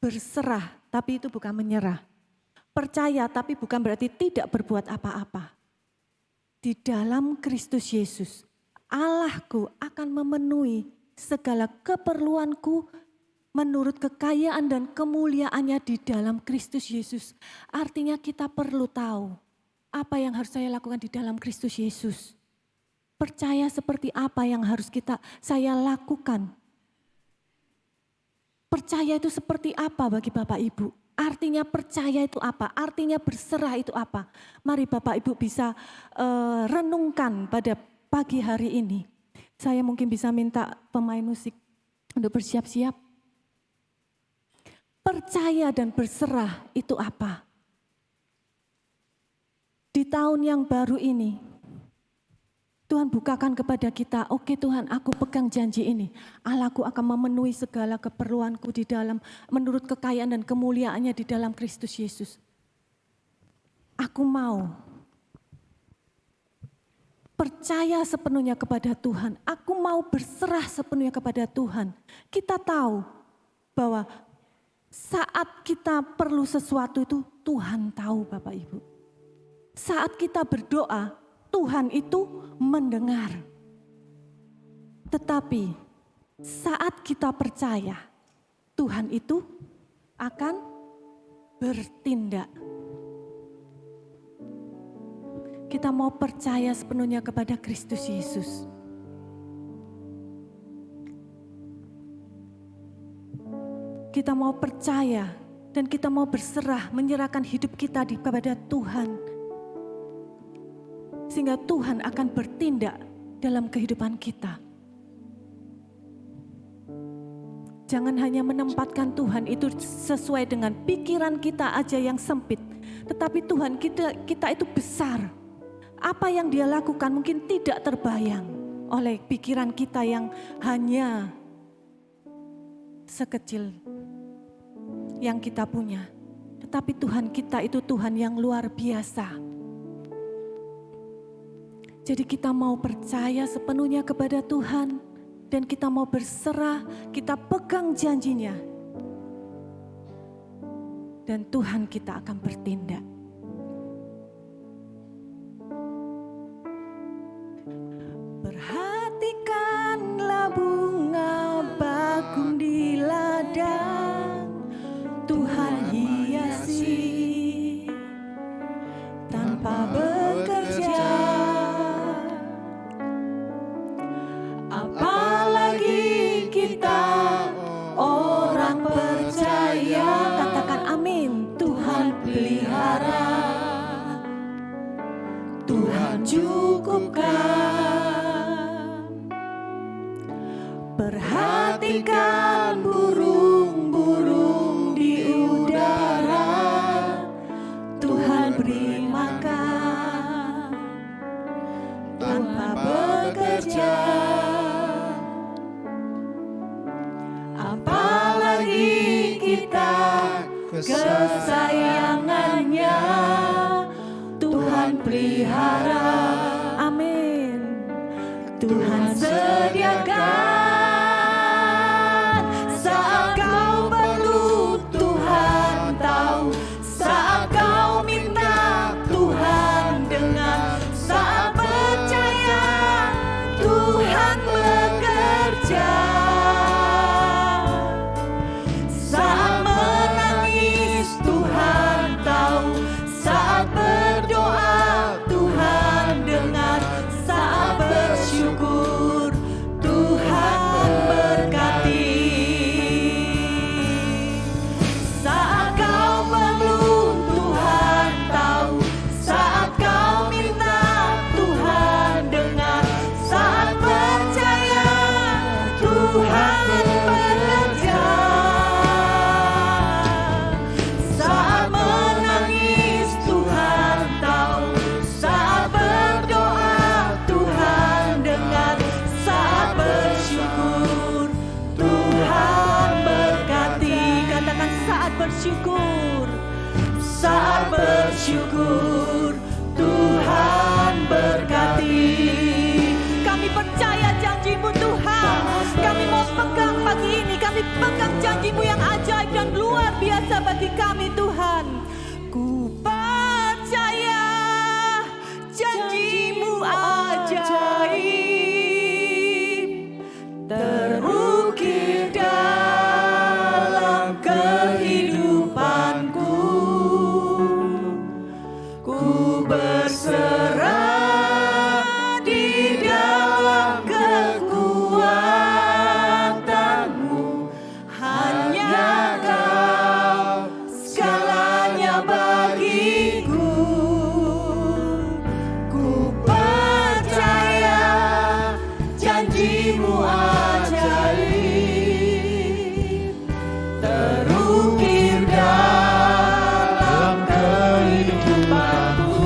Berserah, tapi itu bukan menyerah. Percaya, tapi bukan berarti tidak berbuat apa-apa. Di dalam Kristus Yesus, Allahku akan memenuhi segala keperluanku menurut kekayaan dan kemuliaannya di dalam Kristus Yesus. Artinya kita perlu tahu apa yang harus saya lakukan di dalam Kristus Yesus. Percaya seperti apa yang harus saya lakukan. Percaya itu seperti apa bagi Bapak Ibu? Artinya percaya itu apa? Artinya berserah itu apa? Mari Bapak Ibu bisa renungkan pada pagi hari ini. Saya mungkin bisa minta pemain musik untuk bersiap-siap. Percaya dan berserah itu apa? Di tahun yang baru ini, Tuhan bukakan kepada kita, oke Tuhan aku pegang janji ini. Allahku akan memenuhi segala keperluanku di dalam, menurut kekayaan dan kemuliaannya di dalam Kristus Yesus. Aku mau percaya sepenuhnya kepada Tuhan. Aku mau berserah sepenuhnya kepada Tuhan. Kita tahu bahwa saat kita perlu sesuatu itu Tuhan tahu Bapak Ibu. Saat kita berdoa Tuhan itu mendengar. Tetapi saat kita percaya Tuhan itu akan bertindak. Kita mau percaya sepenuhnya kepada Kristus Yesus. Kita mau percaya dan kita mau berserah, menyerahkan hidup kita kepada Tuhan. Sehingga Tuhan akan bertindak dalam kehidupan kita. Jangan hanya menempatkan Tuhan itu sesuai dengan pikiran kita aja yang sempit. Tetapi Tuhan kita itu besar. Apa yang Dia lakukan mungkin tidak terbayang oleh pikiran kita yang hanya sekecil yang kita punya. Tetapi Tuhan kita itu Tuhan yang luar biasa. Jadi kita mau percaya sepenuhnya kepada Tuhan dan kita mau berserah, kita pegang janjinya. Dan Tuhan kita akan bertindak. Perhatikanlah bunga bakung di ladang, Tuhan hiasi tanpa bekerja. pelihara, Tuhan cukupkan. Perhatikan burung-burung di udara, Tuhan beri makan tanpa bekerja. Apalagi kita kesayangannya, Tuhan pelihara. Amin. Tuhan sediakan saat kau perlu, Tuhan tahu saat kau minta, Tuhan dengar. Saat percaya, Tuhan bekerja. Saat menangis, Tuhan tahu. Saat berdoa, Tuhan dengar. Saat bersyukur, Tuhan berkati. Saat kau perlu, Tuhan tahu. Saat kau minta, Tuhan dengar. Saat percaya, Tuhan bekerja. Saat menangis, Tuhan tahu. Saat berdoa, Tuhan dengar. Saat bersyukur, Tuhan berkati. Katakan saat bersyukur. Saat bersyukur, Tuhan berkati. Kami percaya janji-Mu Tuhan. Kami mau pegang pagi ini. Kami pegang janji-Mu yang ajaib dan luar biasa bagi kami Tuhan. Ku percaya janji-Mu ajaib, terukir dalam kehidupanku. Ku berserah di dalam kekuatan-Mu. Hanya Kau segalanya bagiku. Ku percaya janji-Mu ajaib, terukir dalam kehidupanku.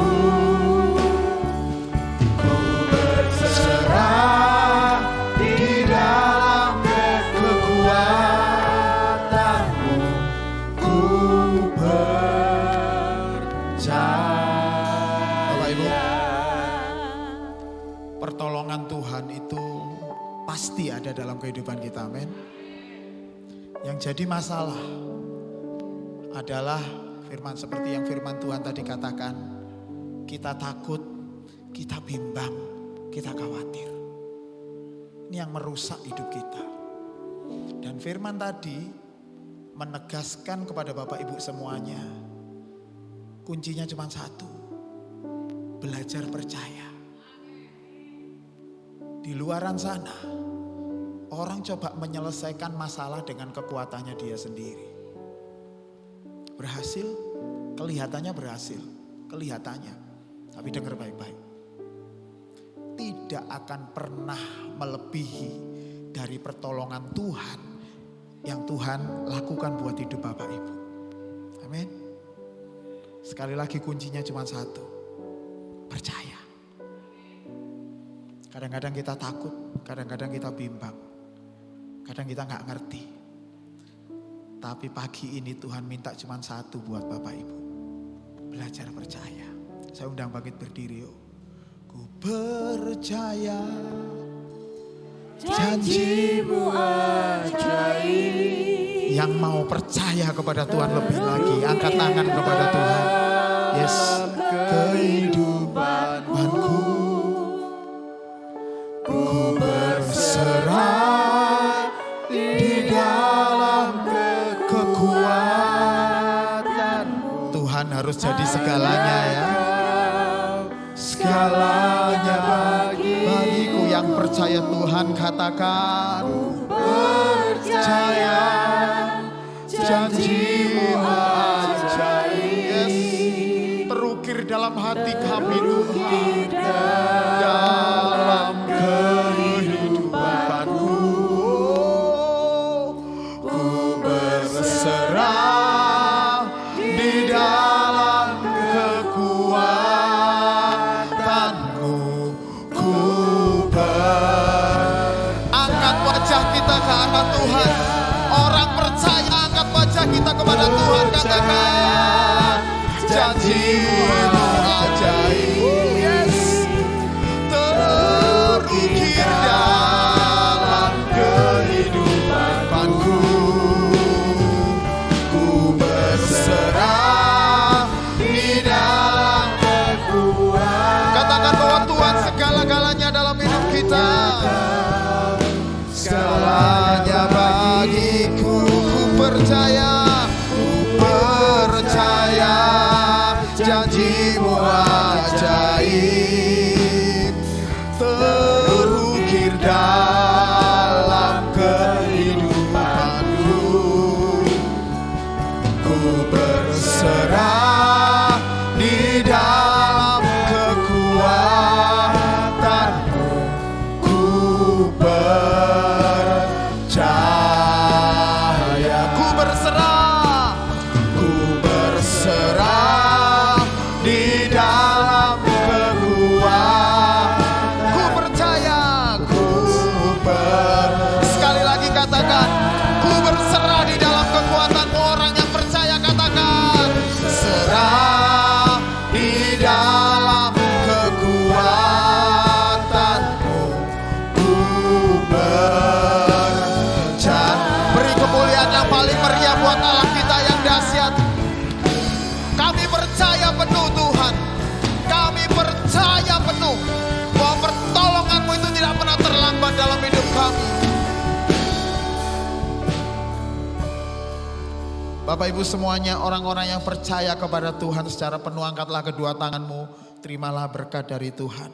Ku berserah di dalam kekuatan-Mu. Ku percaya. Bapak Ibu, pertolongan Tuhan itu pasti ada dalam kehidupan kita, amin. Yang jadi masalah adalah seperti yang firman Tuhan tadi katakan, kita takut, kita bimbang, kita khawatir. Ini yang merusak hidup kita. Dan firman tadi menegaskan kepada Bapak Ibu semuanya, kuncinya cuma satu, belajar percaya. Di luaran sana, orang coba menyelesaikan masalah dengan kekuatannya dia sendiri. Berhasil, kelihatannya berhasil, kelihatannya. Tapi dengar baik-baik. Tidak akan pernah melebihi dari pertolongan Tuhan yang Tuhan lakukan buat hidup Bapak Ibu. Amin. Sekali lagi kuncinya cuma satu, percaya. Kadang-kadang kita takut, kadang-kadang kita bimbang, kadang kita nggak ngerti. Tapi pagi ini Tuhan minta cuma satu buat Bapak Ibu, belajar percaya. Saya undang bangkit berdiri yuk. Ku percaya janji-Mu ajaib. Yang mau percaya kepada Tuhan lebih lagi, angkat tangan kepada Tuhan. Yes, kehidupanku. Ku berserah di dalam kekuatan-Mu. Tuhan harus jadi segalanya ya. Segalanya bagiku. Yang percaya Tuhan katakan, percaya janji-Mu ajaib. Yes. dalam hati kami Tuhan, dalam kehidupanku. Ku berserah di dalam kekuatanmu. Angkat wajah kita ke arah Tuhan. Orang percaya angkat wajah kita kepada Tuhan. Katakan, janji-Mu itu ajaib, yes. Terukir dalam kehidupanku. Ku berserah di dalam kekuatan. Katakan bahwa Tuhan segala-galanya dalam hidup kita. Segalanya bagiku, ku percaya, janji-Mu ajaib, terukir dalam kehidupanku. Ku berserah di dalam kekuatanmu. Ku percaya, ku berserah di dalam kekuatan. Ku percaya, sekali lagi katakan, ku berserah di dalam kekuatan-Mu. Orang yang percaya katakan, serah di dalam kekuatan-Mu. Ku percaya. Beri kemuliaan yang paling meriah buat Allah kita yang dahsyat. Kami percaya penuh Tuhan. Kami percaya penuh bahwa pertolongan-Mu itu tidak pernah terlambat dalam hidup kami. Bapak Ibu semuanya, orang-orang yang percaya kepada Tuhan secara penuh, angkatlah kedua tanganmu, terimalah berkat dari Tuhan.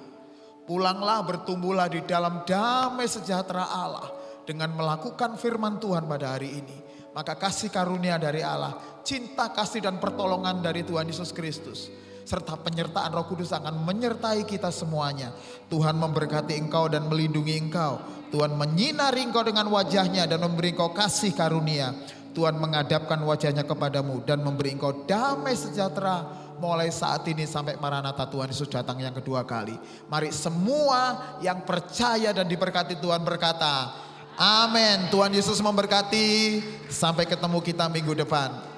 Pulanglah, bertumbuhlah di dalam damai sejahtera Allah dengan melakukan firman Tuhan pada hari ini. Maka kasih karunia dari Allah, cinta, kasih dan pertolongan dari Tuhan Yesus Kristus, serta penyertaan Roh Kudus akan menyertai kita semuanya. Tuhan memberkati engkau dan melindungi engkau. Tuhan menyinari engkau dengan wajahnya dan memberi engkau kasih karunia. Tuhan menghadapkan wajahnya kepadamu dan memberi engkau damai sejahtera mulai saat ini sampai Maranatha Tuhan Yesus datang yang kedua kali. Mari semua yang percaya dan diberkati Tuhan berkata, amin. Tuhan Yesus memberkati. Sampai ketemu kita minggu depan.